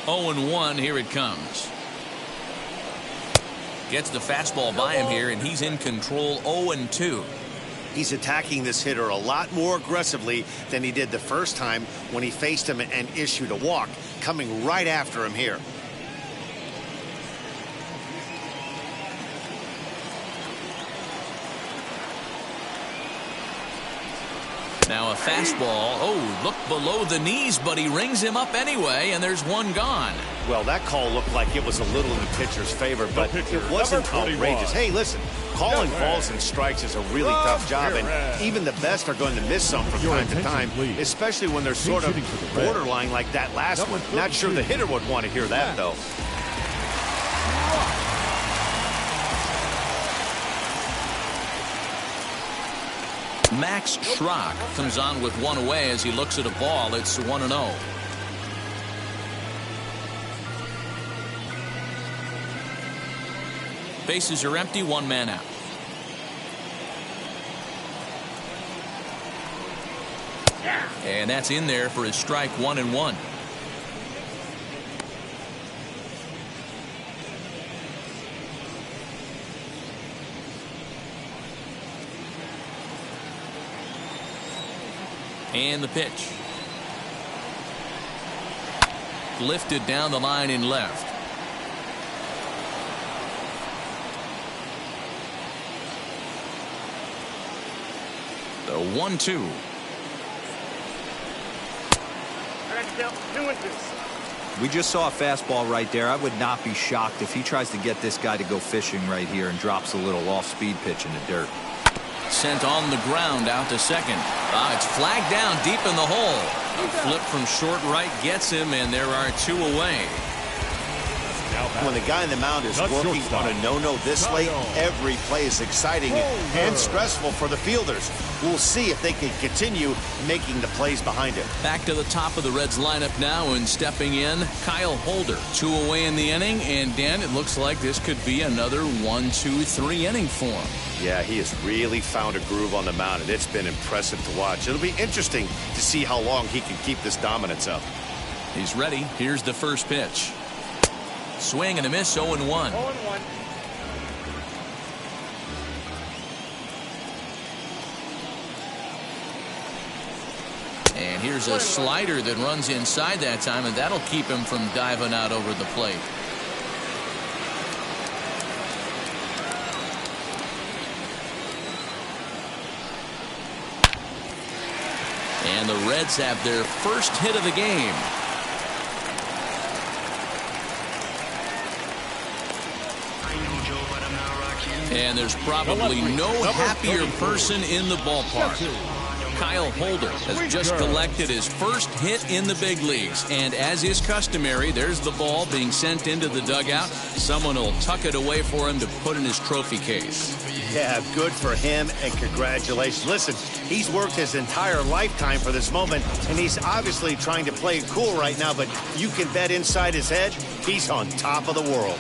0-1, here it comes. Gets the fastball by him here, and he's in control. 0-2. He's attacking this hitter a lot more aggressively than he did the first time when he faced him and issued a walk. Coming right after him here. Now a fastball. Oh, look below the knees, but he rings him up anyway, and there's one gone. Well, that call looked like it was a little in the pitcher's favor, but it wasn't outrageous. Hey, listen, calling balls and strikes is a really tough job, and even the best are going to miss some from time to time, especially when they're sort of borderline like that last one. Not sure the hitter would want to hear that, though. Max Schrock comes on with one away as he looks at a ball. It's 1-0. Bases are empty, one man out. And that's in there for his strike. 1-1. And the pitch. Lifted down the line in left. The 1-2. We just saw a fastball right there. I would not be shocked if he tries to get this guy to go fishing right here and drops a little off-speed pitch in the dirt. Sent on the ground out to second. It's flagged down deep in the hole. A flip from short right gets him, and there are two away. When the guy on the mound is working on a no-no this late, every play is exciting and stressful for the fielders. We'll see if they can continue making the plays behind it. Back to the top of the Reds lineup now, and stepping in, Kyle Holder. 2 away in the inning, and Dan, it looks like this could be another 1-2-3 inning for him. Yeah, he has really found a groove on the mound, and it's been impressive to watch. It'll be interesting to see how long he can keep this dominance up. He's ready. Here's the first pitch. Swing and a miss. 0-1. 0-1. And here's a slider that runs inside that time, and that'll keep him from diving out over the plate. And the Reds have their first hit of the game. And there's probably no happier person in the ballpark. Kyle Holder has just collected his first hit in the big leagues. And as is customary, there's the ball being sent into the dugout. Someone will tuck it away for him to put in his trophy case. Yeah, good for him, and congratulations. Listen, he's worked his entire lifetime for this moment, and he's obviously trying to play it cool right now, but you can bet inside his head, he's on top of the world.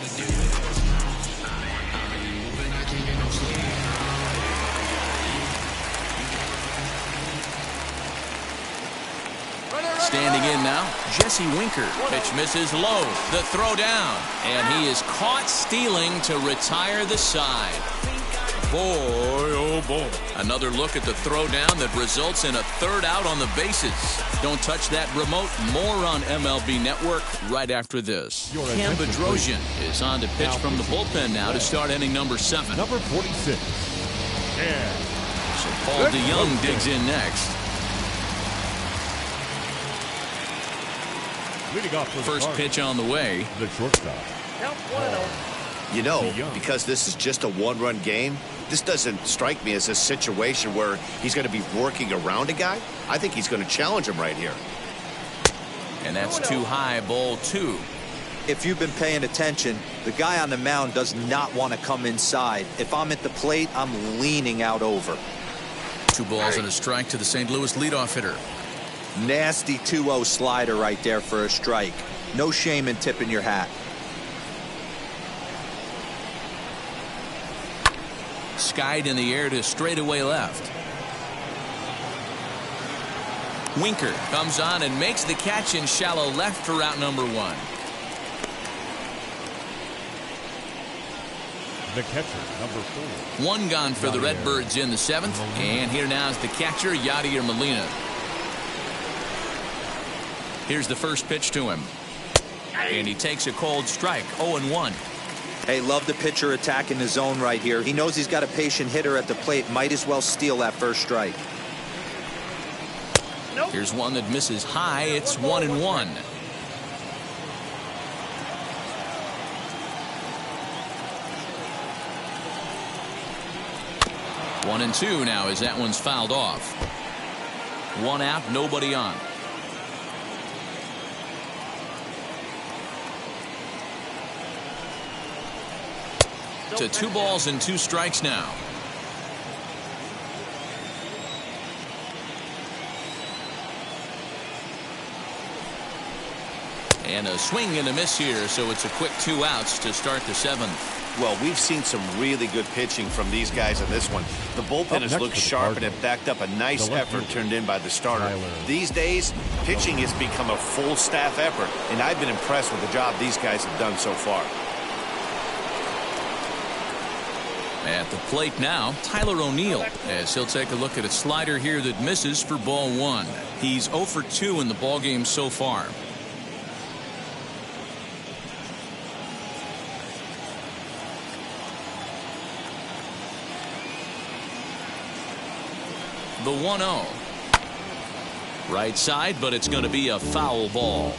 Standing in now, Jesse Winker. Pitch misses low. The throw down. And he is caught stealing to retire the side. Boy, oh boy. Another look at the throw down that results in a third out on the bases. Don't touch that remote. More on MLB Network right after this. Cam Bedrosian is on to pitch from the bullpen now to start inning number 7. Number 46. Yeah. So Paul DeYoung digs in next. First pitch on the way. The shortstop. You know, because this is just a one-run game, this doesn't strike me as a situation where he's going to be working around a guy. I think he's going to challenge him right here. And that's too high, ball 2. If you've been paying attention, the guy on the mound does not want to come inside. If I'm at the plate, I'm leaning out over. 2 balls and a strike to the St. Louis leadoff hitter. Nasty 2-0 slider right there for a strike. No shame in tipping your hat. Skied in the air to straightaway left. Winker comes on and makes the catch in shallow left for out number 1. The catcher, number 4. 1 gone for the Redbirds in the 7th. And here now is the catcher, Yadier Molina. Here's the first pitch to him. And he takes a cold strike, 0-1. Hey, love the pitcher attacking the zone right here. He knows he's got a patient hitter at the plate. Might as well steal that first strike. Here's one that misses high. It's 1-1. One and 2 now as that one's fouled off. 1 out, nobody on. To 2 balls and 2 strikes now. And a swing and a miss here, so it's a quick 2 outs to start the 7th. Well, we've seen some really good pitching from these guys in this one. The bullpen has looked sharp and have backed up a nice effort turned in by the starter. These days, pitching has become a full staff effort, and I've been impressed with the job these guys have done so far. At the plate now, Tyler O'Neill, as he'll take a look at a slider here that misses for ball 1. He's 0 for 2 in the ballgame so far. The 1-0. Right side, but it's going to be a foul ball.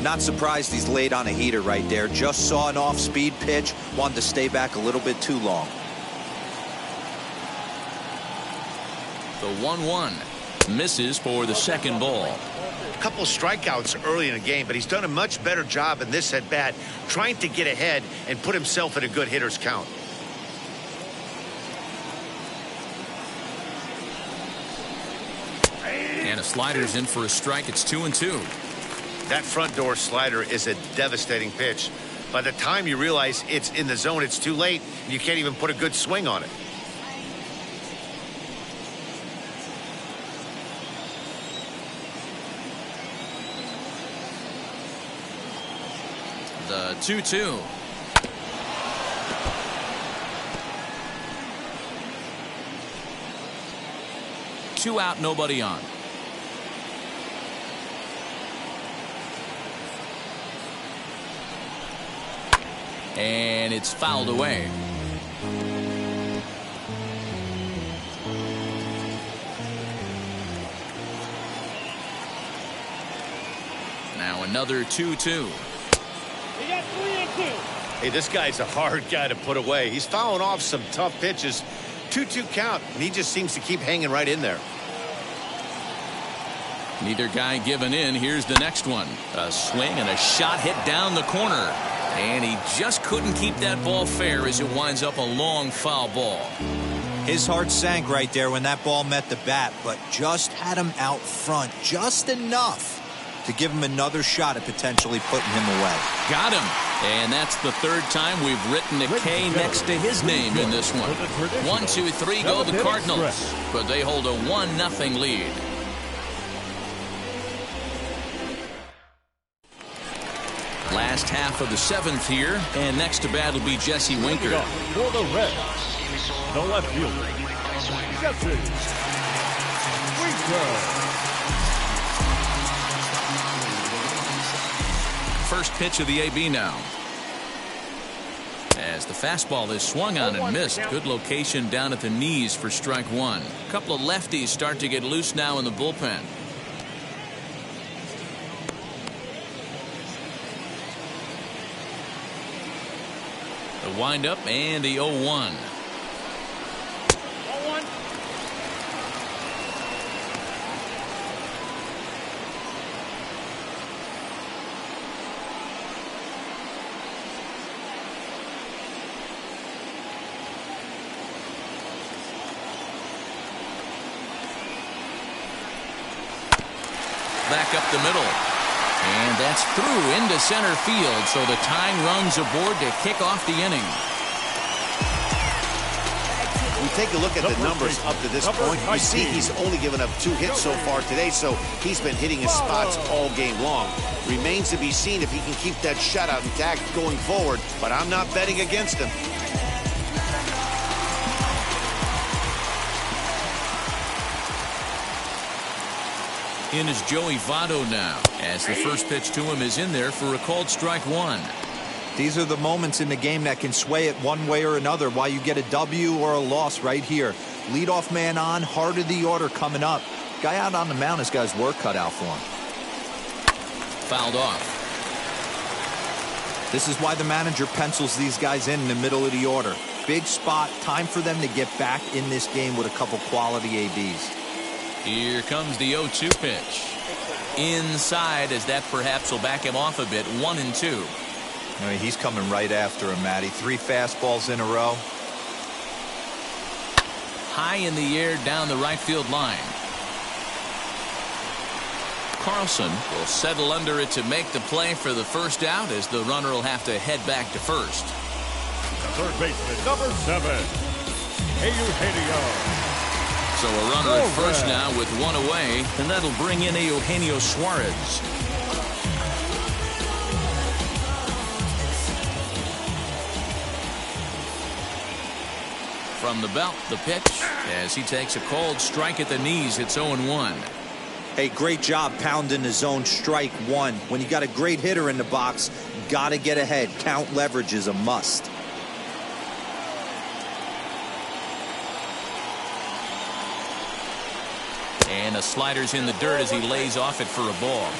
Not surprised he's laid on a heater right there. Just saw an off-speed pitch. Wanted to stay back a little bit too long. The 1-1 misses for the second ball. A couple strikeouts early in the game, but he's done a much better job in this at-bat trying to get ahead and put himself in a good hitter's count. And a slider's in for a strike. It's 2-2. That front door slider is a devastating pitch. By the time you realize it's in the zone, it's too late. You can't even put a good swing on it. The 2-2. Two out, nobody on. And it's fouled away. Now another 2-2. He got 3 and 2. Hey, this guy's a hard guy to put away. He's fouling off some tough pitches. 2-2 count, and he just seems to keep hanging right in there. Neither guy giving in. Here's the next one. A swing and a shot hit down the corner. And he just couldn't keep that ball fair as it winds up a long foul ball. His heart sank right there when that ball met the bat, but just had him out front just enough to give him another shot at potentially putting him away. Got him. And that's the 3rd time we've written a K next to his name in this one. 1, 2, 3 go the Cardinals, but they hold a 1-0 lead. Last half of the 7th here, and next to bat will be Jesse Winker. For the Reds, the left fielder, Jesse Winker. First pitch of the AB now. As the fastball is swung on and missed. Good location down at the knees for strike 1. A couple of lefties start to get loose now in the bullpen. The windup and the 0-1. Back up the middle. And that's through into center field, so the tying run's aboard to kick off the inning. take a look at the numbers up to this point, you see he's only given up 2 hits so far today, so he's been hitting his spots all game long. Remains to be seen if he can keep that shutout intact going forward, but I'm not betting against him. In is Joey Votto now, as the first pitch to him is in there for a called strike 1. These are the moments in the game that can sway it one way or another, why you get a W or a loss right here. Leadoff man on, heart of the order coming up. Guy out on the mound has got his work cut out for him. Fouled off. This is why the manager pencils these guys in the middle of the order. Big spot, time for them to get back in this game with a couple quality ABs. Here comes the 0-2 pitch. Inside, as that perhaps will back him off a bit. 1-2. I mean, he's coming right after him, Matty. 3 fastballs in a row. High in the air down the right field line. Carlson will settle under it to make the play for the first out, as the runner will have to head back to first. The third baseman, number 7, Eugenio. So a runner at first now with 1 away, and that'll bring in Eugenio Suarez. From the belt, the pitch, as he takes a cold strike at the knees. It's 0-1. Hey, great job pounding the zone. Strike 1. When you got a great hitter in the box, got to get ahead. Count leverage is a must. And the slider's in the dirt as he lays off it for a ball.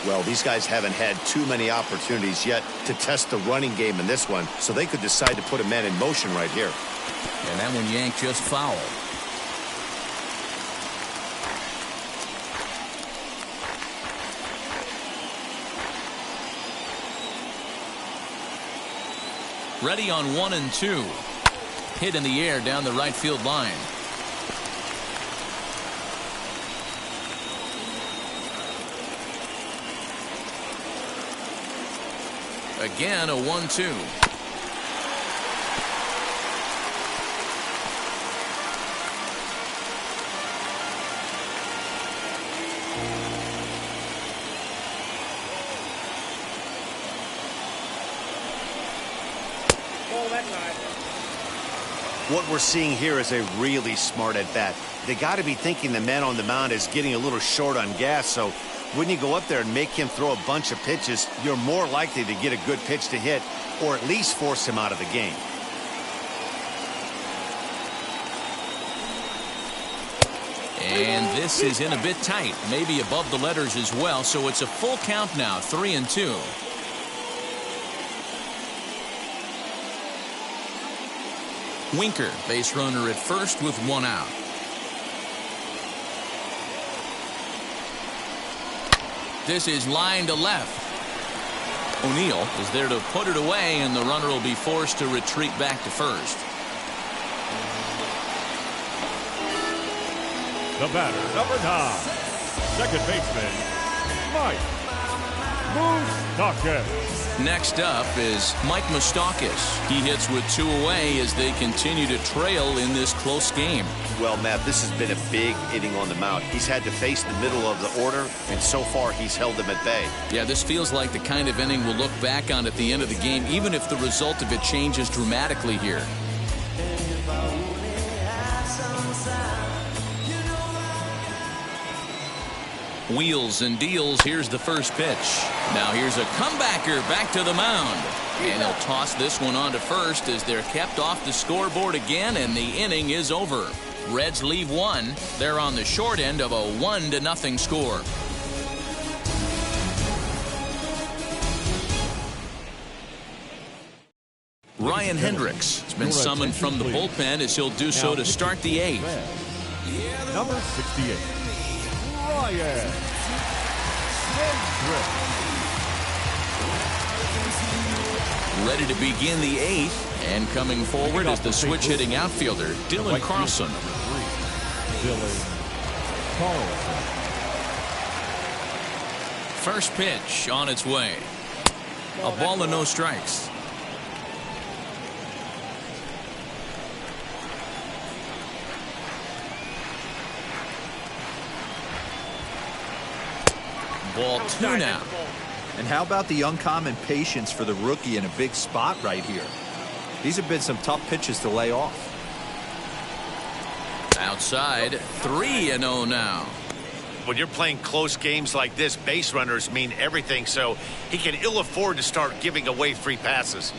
Well, these guys haven't had too many opportunities yet to test the running game in this one, so they could decide to put a man in motion right here. And that one yanked just foul. Ready on 1-2. Hit in the air down the right field line. Again, a 1-2. What we're seeing here is a really smart at bat. They got to be thinking the man on the mound is getting a little short on gas, so when you go up there and make him throw a bunch of pitches, you're more likely to get a good pitch to hit, or at least force him out of the game. And this is in a bit tight, maybe above the letters as well, so it's a full count now, 3-2. Winker, base runner at first with 1 out. This is line to left. O'Neill is there to put it away, and the runner will be forced to retreat back to first. The batter, number 9, second baseman, Mike Moustakas. Next up is Mike Moustakas. He hits with 2 away as they continue to trail in this close game. Well, Matt, this has been a big inning on the mound. He's had to face the middle of the order, and so far he's held them at bay. Yeah, this feels like the kind of inning we'll look back on at the end of the game, even if the result of it changes dramatically here. Wheels and deals. Here's the first pitch. Now here's a comebacker back to the mound. And he'll toss this one on to first as they're kept off the scoreboard again, and the inning is over. Reds leave 1. They're on the short end of a 1-0 score. Ryan Hendricks has been summoned from the bullpen as he'll do so to start the 8th. Number 68, Ryan Hendricks. Ready to begin the 8th, and coming forward is the switch-hitting outfielder, Dylan Carlson. Dylan Carlson. First pitch on its way. A ball and no strikes. Ball 2 now. And how about the uncommon patience for the rookie in a big spot right here? These have been some tough pitches to lay off. Outside, 3-0 now. When you're playing close games like this, base runners mean everything, so he can ill afford to start giving away free passes.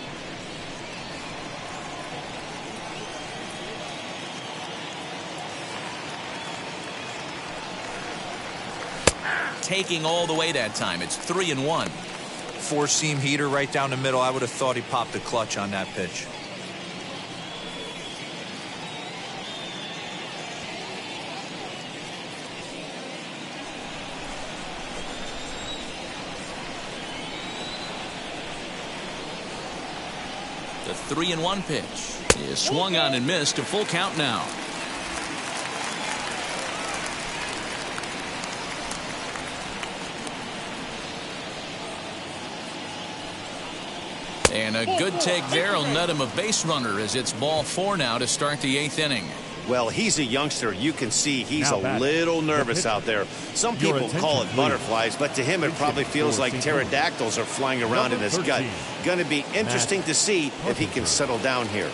Taking all the way that time. It's 3-1. Four-seam heater right down the middle. I would have thought he popped the clutch on that pitch. The 3-1 pitch is swung on and missed. A full count now. And a good take there will net him a base runner as it's ball 4 now to start the 8th inning. Well, he's a youngster. You can see he's a little nervous out there. Some people call it butterflies, but to him it probably feels like pterodactyls are flying around in his gut. Going to be interesting to see if he can settle down here.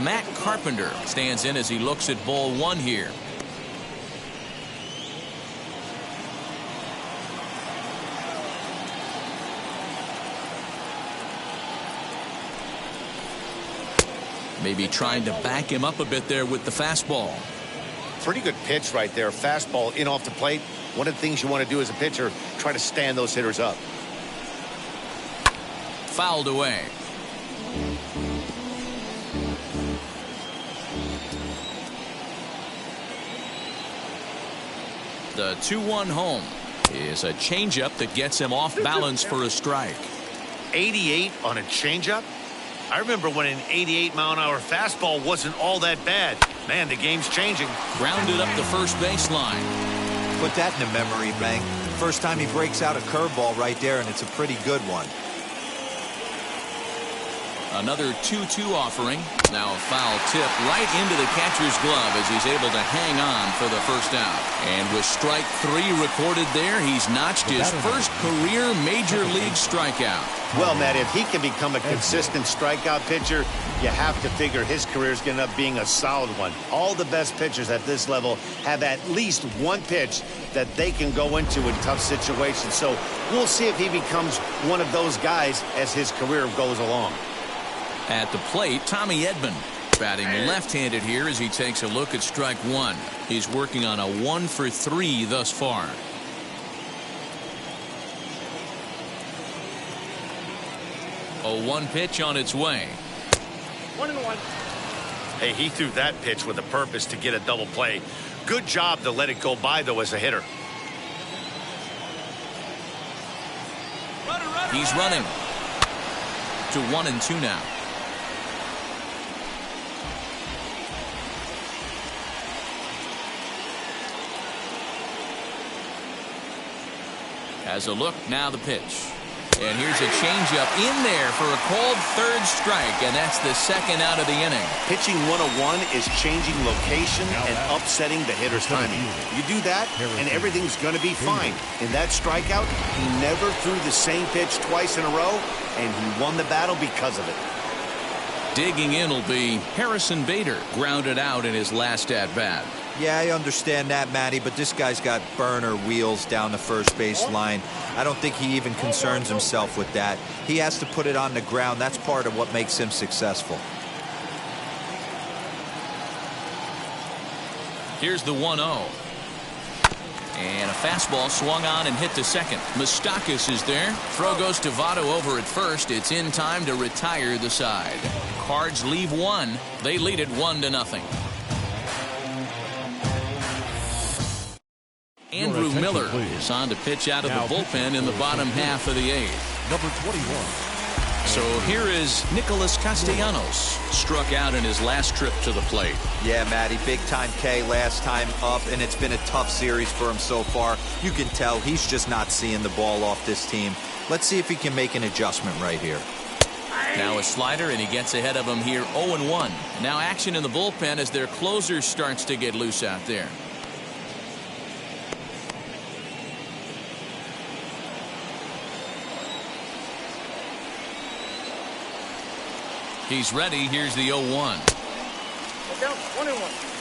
Matt Carpenter stands in as he looks at ball 1 here. Maybe trying to back him up a bit there with the fastball. Pretty good pitch right there. Fastball in off the plate. One of the things you want to do as a pitcher, try to stand those hitters up. Fouled away. The 2-1 home is a changeup that gets him off balance for a strike. 88 on a changeup? I remember when an 88-mile-an-hour fastball wasn't all that bad. Man, the game's changing. Grounded up the first baseline. Put that in the memory bank. First time he breaks out a curveball right there, and it's a pretty good one. Another 2-2 offering. Now a foul tip right into the catcher's glove as he's able to hang on for the first out. And with strike 3 recorded there, he's notched his first career major league strikeout. Well, Matt, if he can become a consistent strikeout pitcher, you have to figure his career is going to end up being a solid one. All the best pitchers at this level have at least one pitch that they can go into in tough situations. So we'll see if he becomes one of those guys as his career goes along. At the plate, Tommy Edman batting left-handed here as he takes a look at strike 1. He's working on a 1-for-3 thus far. A 1 pitch on its way. 1-1. Hey, he threw that pitch with a purpose to get a double play. Good job to let it go by, though, as a hitter. He's running to 1-2 now. As a look, now the pitch. And here's a changeup in there for a called 3rd strike, and that's the 2nd out of the inning. Pitching 101 is changing location and upsetting the hitter's timing. You do that, and everything's going to be fine. In that strikeout, he never threw the same pitch twice in a row, and he won the battle because of it. Digging in will be Harrison Bader, grounded out in his last at-bat. Yeah, I understand that, Matty, but this guy's got burner wheels down the first base line. I don't think he even concerns himself with that. He has to put it on the ground. That's part of what makes him successful. Here's the 1-0. And a fastball swung on and hit to second. Moustakas is there. Throw goes to Votto over at first. It's in time to retire the side. Cards leave 1. They lead it 1-0. Andrew Miller is on to pitch out of the bullpen in the bottom half of the 8th. Number 21. So here is Nicholas Castellanos, struck out in his last trip to the plate. Yeah, Matty, big-time K last time up, and it's been a tough series for him so far. You can tell he's just not seeing the ball off this team. Let's see if he can make an adjustment right here. Now a slider, and he gets ahead of him here 0-1. Now action in the bullpen as their closer starts to get loose out there. He's ready. Here's the 0-1. Look out, 1-1.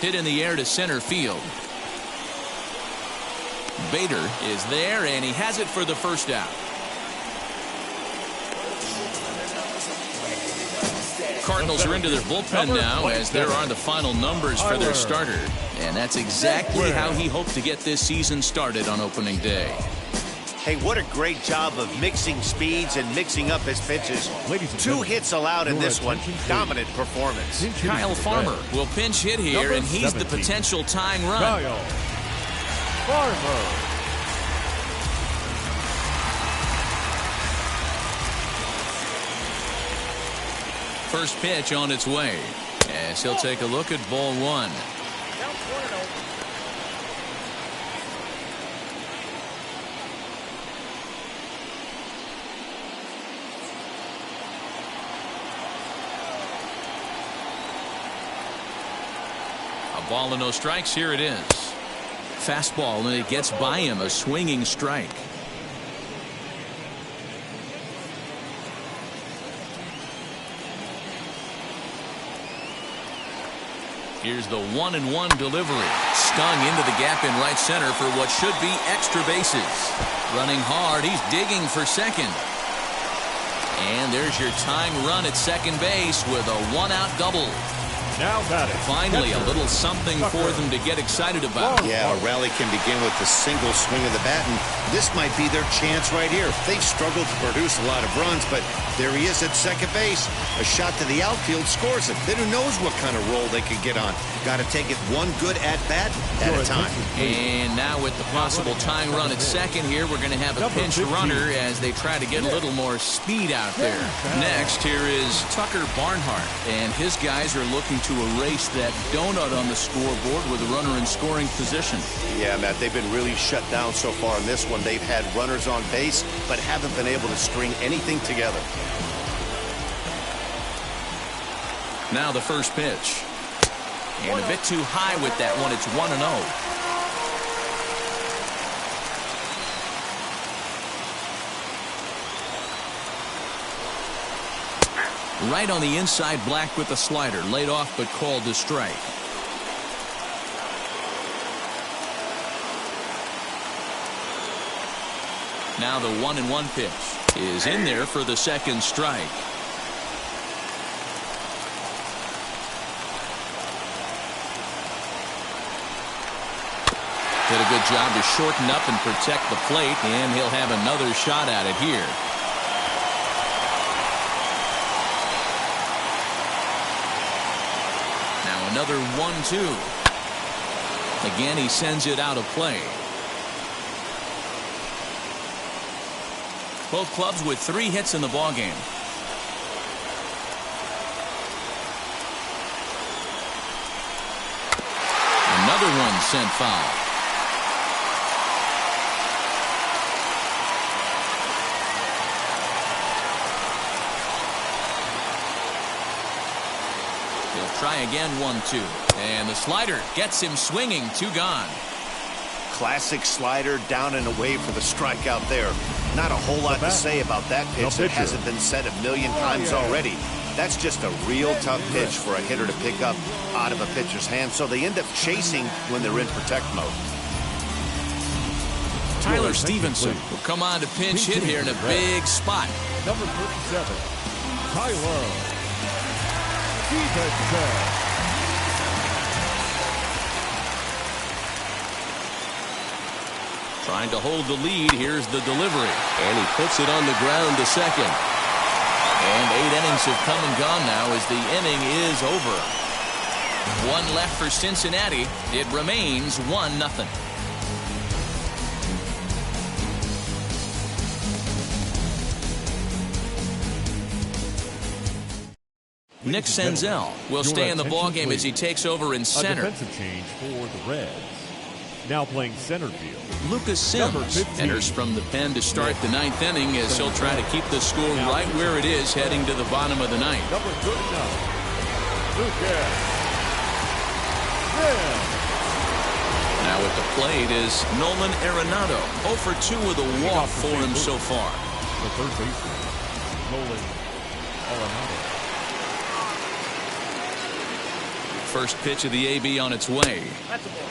Hit in the air to center field. Bader is there, and he has it for the first out. Cardinals are into their bullpen now as there are the final numbers for their starter. And that's exactly how he hoped to get this season started on opening day. Hey, what a great job of mixing speeds and mixing up his pitches. 2 hits allowed in this one. Dominant performance. Kyle Farmer will pinch hit here, and he's the potential tying run. Kyle Farmer. First pitch on its way as he'll take a look at ball 1. Ball and no strikes. Here it is. Fastball, and it gets by him. A swinging strike. Here's the 1-1 delivery. Stung into the gap in right center for what should be extra bases. Running hard. He's digging for second. And there's your tying run at second base with a 1-out double. Now batting. Finally, a little something for them to get excited about. Yeah, a rally can begin with a single swing of the bat, and this might be their chance right here. They've struggled to produce a lot of runs, but there he is at second base. A shot to the outfield scores it. Then who knows what kind of roll they could get on. Got to take it one good at-bat at a time. And now with the possible tying run at second here, we're going to have a pinch runner as they try to get a little more speed out there. Next, here is Tucker Barnhart, and his guys are looking to erase that donut on the scoreboard with a runner in scoring position. Yeah, Matt, they've been really shut down so far in this one. They've had runners on base, but haven't been able to string anything together. Now the first pitch. And a bit too high with that one. It's 1-0. Right on the inside, Black with the slider. Laid off but called to strike. Now the 1-1 pitch is in there for the second strike. Did a good job to shorten up and protect the plate, and he'll have another shot at it here. Another 1-2. Again, he sends it out of play. Both clubs with 3 hits in the ballgame. Another one sent foul. Try again, 1-2. And the slider gets him swinging. 2 gone. Classic slider down and away for the strikeout there. Not a whole lot to say about that pitch that hasn't been said a million times already. That's just a real tough pitch for a hitter to pick up out of a pitcher's hand, so they end up chasing when they're in protect mode. Tyler Stevenson will come on to pinch hit here in a big spot. Number 37, Tyler Stevenson. Trying to hold the lead. Here's the delivery. And he puts it on the ground to second. And 8 innings have come and gone now as the inning is over. 1 left for Cincinnati. It remains 1-0. Nick Senzel will stay in the ballgame as he takes over in center. A defensive change for the Reds. Now playing center field. Lucas Number Sims 15. enters from the pen to start the ninth inning as he'll try to keep the score right where it is heading to the bottom of the ninth. Number 39, Lucas Sims. Now at the plate is Nolan Arenado. 0 for 2 with a walk for him so far. The third baseman, Nolan Arenado. First pitch of the AB on its way. That's a ball.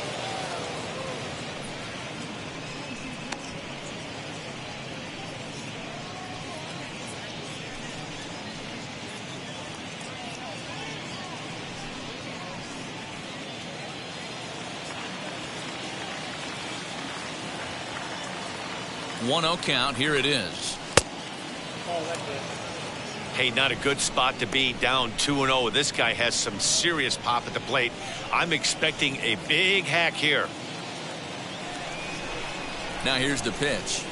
1-0 count. Here it is. Oh, that's it. Hey, not a good spot to be, down 2-0. This guy has some serious pop at the plate. I'm expecting a big hack here. Now here's the pitch.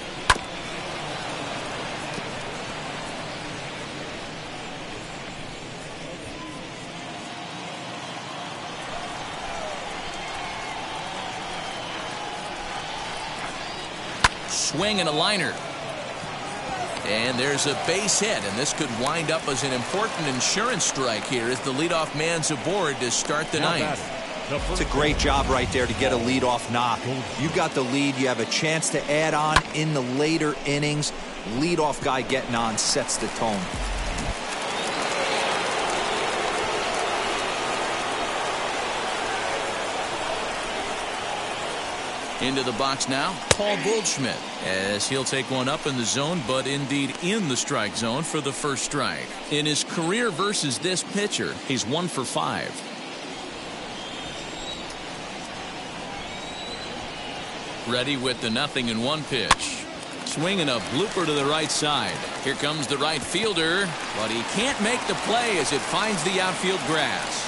Swing and a liner. And there's a base hit, and this could wind up as an important insurance strike here as the leadoff man's aboard to start the ninth. It's a great job right there to get a leadoff knock. You got the lead. You have a chance to add on in the later innings. Leadoff guy getting on sets the tone. Into the box now, Paul Goldschmidt, as he'll take one up in the zone, but indeed in the strike zone for the first strike. In his career versus this pitcher, he's 1 for 5. Ready with the 0-1 pitch. Swing and a blooper to the right side. Here comes the right fielder, but he can't make the play as it finds the outfield grass.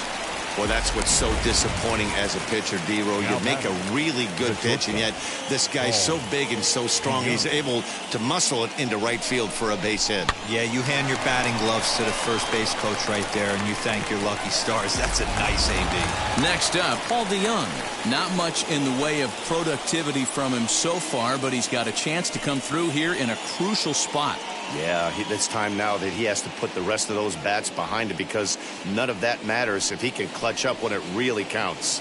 Well, that's what's so disappointing as a pitcher, D-Row. You make a really good pitch, and yet this guy's so big and so strong, he's able to muscle it into right field for a base hit. Yeah, you hand your batting gloves to the first base coach right there, and you thank your lucky stars. That's a nice AB. Next up, Paul DeYoung. Not much in the way of productivity from him so far, but he's got a chance to come through here in a crucial spot. Yeah, it's time now that he has to put the rest of those bats behind it, because none of that matters if he can clutch up when it really counts.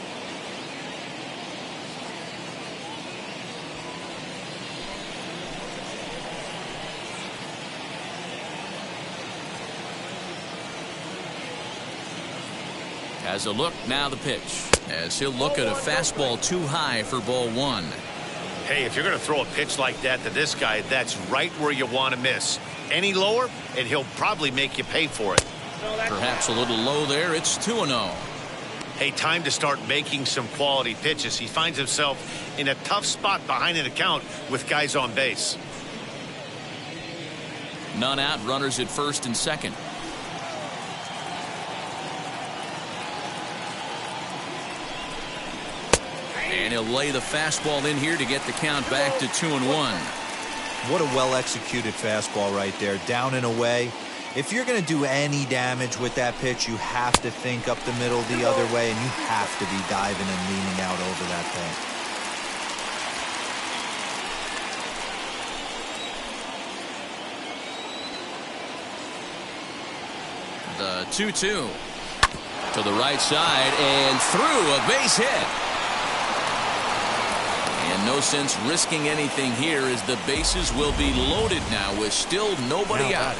Has a look, now the pitch, as he'll look at a fastball too high for ball 1. Hey, if you're going to throw a pitch like that to this guy, that's right where you want to miss. Any lower, and he'll probably make you pay for it. Perhaps a little low there. It's 2-0. Hey, time to start making some quality pitches. He finds himself in a tough spot behind an account with guys on base. None out, runners at first and second. And he'll lay the fastball in here to get the count back to 2-1. What a well-executed fastball right there, down and away. If you're going to do any damage with that pitch, you have to think up the middle the other way, and you have to be diving and leaning out over that thing. The 2-2 to the right side and through, a base hit. And no sense risking anything here as the bases will be loaded now with still nobody out.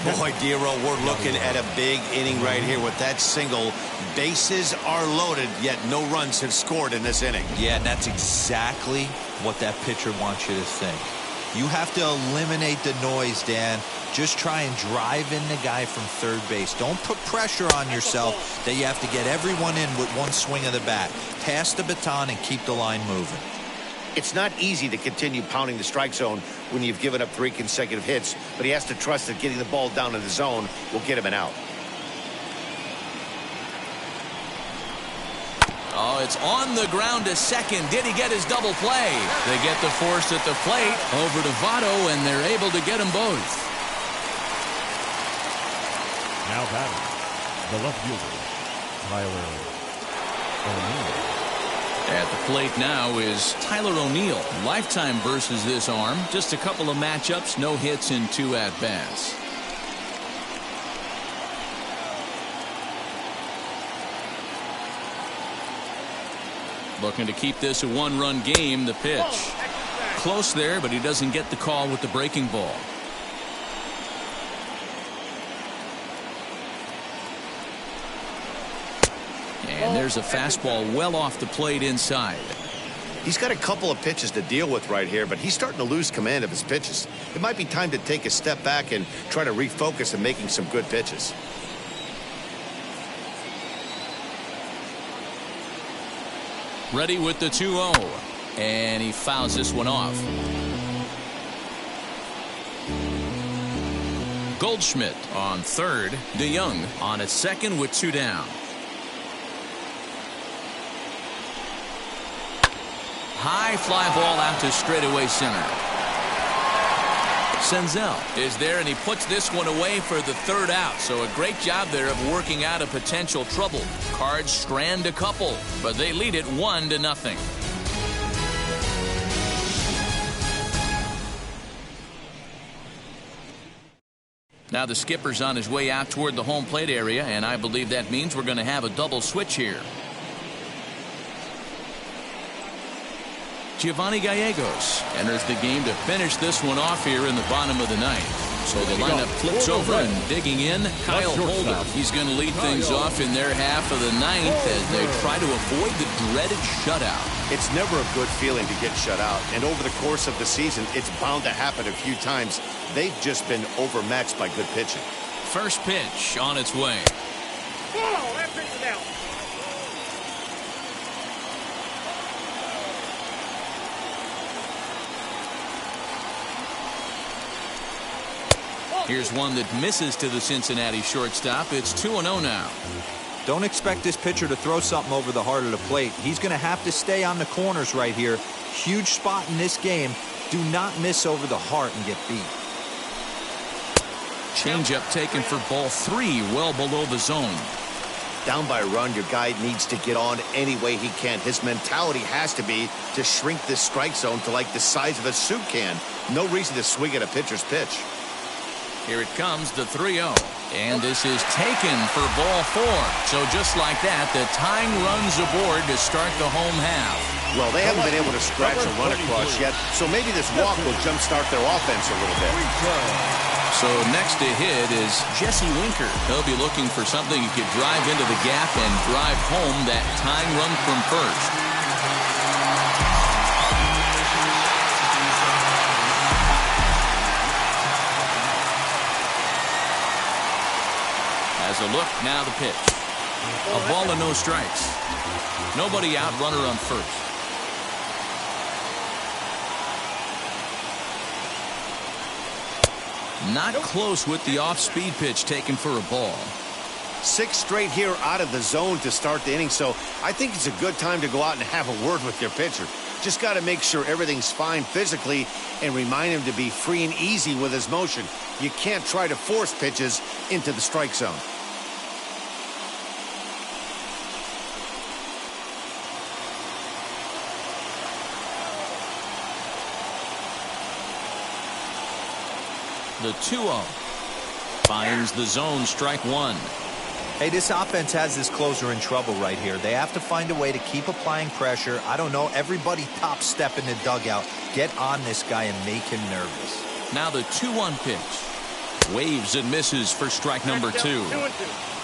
Boy, Dero, we're looking at a big inning right here with that single. Bases are loaded, yet no runs have scored in this inning. Yeah, and that's exactly what that pitcher wants you to think. You have to eliminate the noise, Dan. Just try and drive in the guy from third base. Don't put pressure on yourself that you have to get everyone in with one swing of the bat. Pass the baton and keep the line moving. It's not easy to continue pounding the strike zone when you've given up 3 consecutive hits, but he has to trust that getting the ball down in the zone will get him an out. Oh, it's on the ground to second. Did he get his double play? They get the force at the plate over to Votto, and they're able to get them both. Now batting, the left fielder, Tyler O'Neill. At the plate now is Tyler O'Neill. Lifetime versus this arm. Just a couple of matchups, no hits in 2 at-bats. Looking to keep this a 1-run game. The pitch. Close there, but he doesn't get the call with the breaking ball. And there's a fastball well off the plate inside. He's got a couple of pitches to deal with right here, but he's starting to lose command of his pitches. It might be time to take a step back and try to refocus on making some good pitches. Ready with the 2-0. And he fouls this one off. Goldschmidt on third. DeYoung on at second with 2 down. High fly ball out to straightaway center. Senzel is there, and he puts this one away for the 3rd out. So a great job there of working out a potential trouble. Cards strand a couple, but they lead it 1-0. Now the skipper's on his way out toward the home plate area, and I believe that means we're going to have a double switch here. Giovanni Gallegos enters the game to finish this one off here in the bottom of the 9th. So the lineup flips over, and digging in, Kyle Holder. He's going to lead things off in their half of the 9th as they try to avoid the dreaded shutout. It's never a good feeling to get shut out, and over the course of the season, it's bound to happen a few times. They've just been overmatched by good pitching. First pitch on its way. Oh, that pitch is out. Here's one that misses to the Cincinnati shortstop. It's 2-0 now. Don't expect this pitcher to throw something over the heart of the plate. He's going to have to stay on the corners right here. Huge spot in this game. Do not miss over the heart and get beat. Changeup taken for ball 3, well below the zone. Down by a run, your guy needs to get on any way he can. His mentality has to be to shrink this strike zone to like the size of a soup can. No reason to swing at a pitcher's pitch. Here it comes, the 3-0. And this is taken for ball 4. So just like that, the tying runs aboard to start the home half. Well, they haven't been able to scratch a run across yet, so maybe this walk will jumpstart their offense a little bit. So next to hit is Jesse Winker. He'll be looking for something he could drive into the gap and drive home that tying run from first. As a look, now the pitch. A ball and no strikes. Nobody out, runner on first. Not close with the off-speed pitch taken for a ball. 6 straight here out of the zone to start the inning, so I think it's a good time to go out and have a word with your pitcher. Just got to make sure everything's fine physically and remind him to be free and easy with his motion. You can't try to force pitches into the strike zone. The 2-0 finds the zone, strike 1. Hey, this offense has this closer in trouble right here. They have to find a way to keep applying pressure. I don't know, everybody top step in the dugout. Get on this guy and make him nervous. Now the 2-1 pitch. Waves and misses for strike number 2.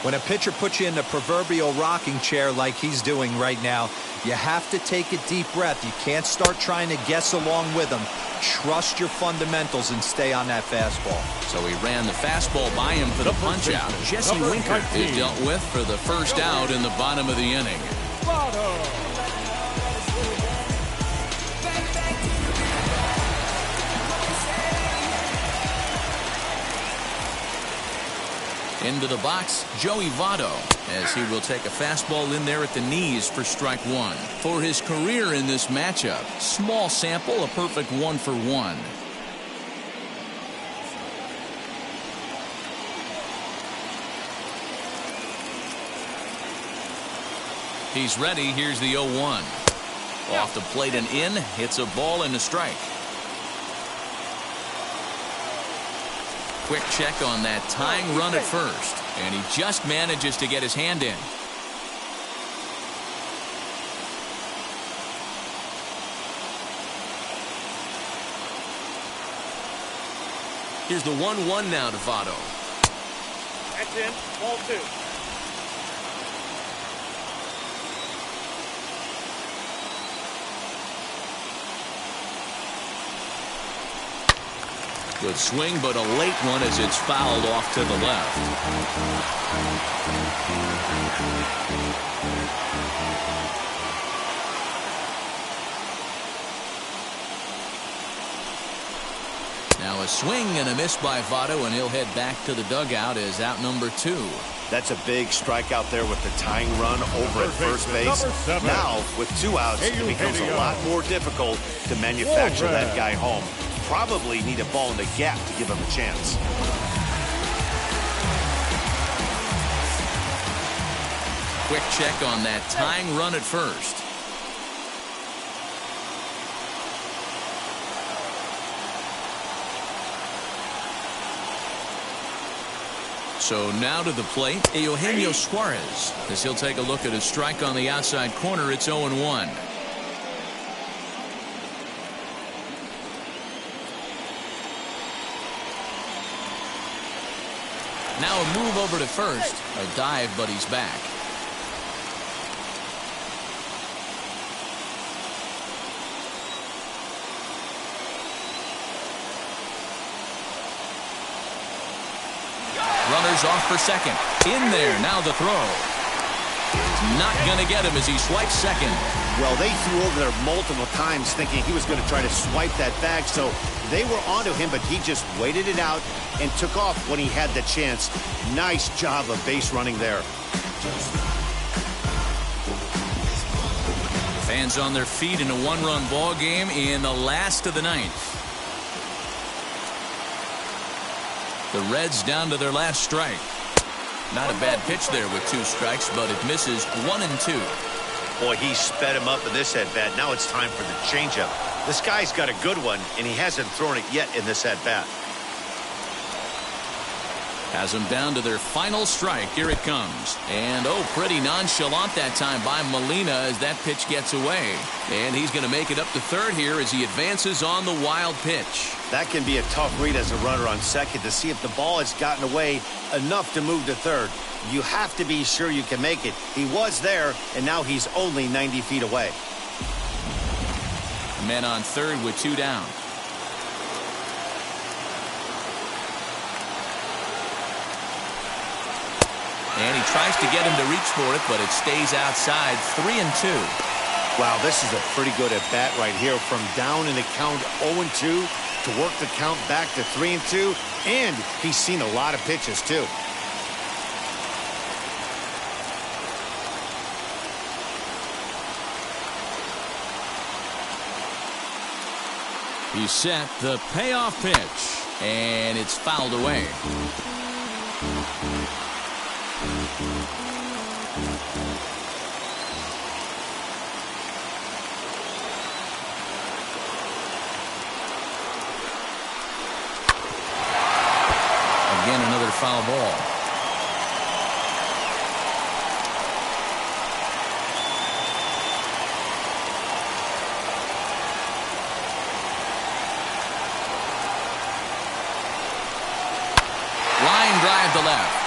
When a pitcher puts you in the proverbial rocking chair like he's doing right now, you have to take a deep breath. You can't start trying to guess along with him. Trust your fundamentals and stay on that fastball. So he ran the fastball by him for the punch out. Jesse Winker is dealt with for the first out in the bottom of the inning. Into the box, Joey Votto, as he will take a fastball in there at the knees for strike 1. For his career in this matchup, small sample, a perfect 1-for-1. He's ready. Here's the 0-1. Off the plate and in. Hits a ball and a strike. Quick check on that tying run at first. And he just manages to get his hand in. Here's the 1-1 now to Votto. That's in. Ball 2. Good swing, but a late one as it's fouled off to the left. Now a swing and a miss by Votto, and he'll head back to the dugout as out number 2. That's a big strikeout there with the tying run over at first base. Now, with 2 outs, it becomes a lot more difficult to manufacture that guy home. Probably need a ball in the gap to give him a chance. Quick check on that tying run at first. So now to the plate, Eugenio Suarez, as he'll take a look at his strike on the outside corner. It's 0-1. Now a move over to first. A dive, but he's back. Runners off for second. In there. Now the throw. Not going to get him as he swipes second. Well, they threw over there multiple times thinking he was going to try to swipe that bag, so they were onto him, but he just waited it out and took off when he had the chance. Nice job of base running there. Fans on their feet in a 1-run ball game in the last of the 9th. The Reds down to their last strike. Not a bad pitch there with 2 strikes, but it misses 1 and 2. Boy, he sped him up in this at-bat. Now it's time for the changeup. This guy's got a good one, and he hasn't thrown it yet in this at-bat. Has them down to their final strike. Here it comes. And, oh, pretty nonchalant that time by Molina as that pitch gets away. And he's going to make it up to third here as he advances on the wild pitch. That can be a tough read as a runner on second to see if the ball has gotten away enough to move to third. You have to be sure you can make it. He was there, and now he's only 90 feet away. Men on third with 2 down. And he tries to get him to reach for it, but it stays outside. 3 and 2. Wow, this is a pretty good at-bat right here. From down in the count 0-2 to work the count back to 3 and 2. And he's seen a lot of pitches, too. He's set the payoff pitch, and it's fouled away. Again, another foul ball. Line drive to left.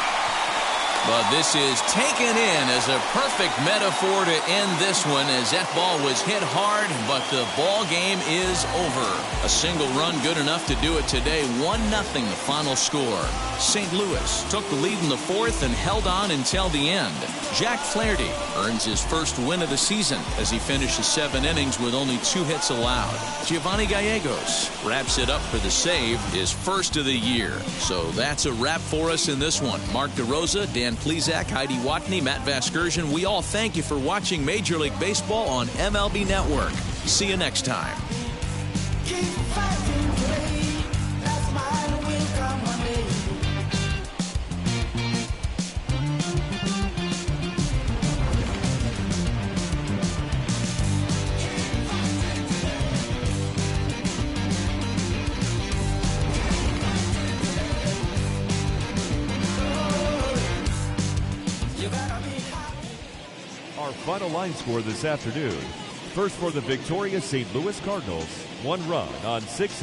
But this is taken in as a perfect metaphor to end this one, as that ball was hit hard, but the ball game is over. A single run good enough to do it today. 1-0 the final score. St. Louis took the lead in the 4th and held on until the end. Jack Flaherty earns his first win of the season as he finishes 7 innings with only 2 hits allowed. Giovanni Gallegos wraps it up for the save, his first of the year. So that's a wrap for us in this one. Mark DeRosa, Dan Plesac, Heidi Watney, Matt Vasgersian, we all thank you for watching Major League Baseball on MLB Network. See you next time. Our final line score this afternoon. First for the victorious St. Louis Cardinals, 1 run on 6 hits.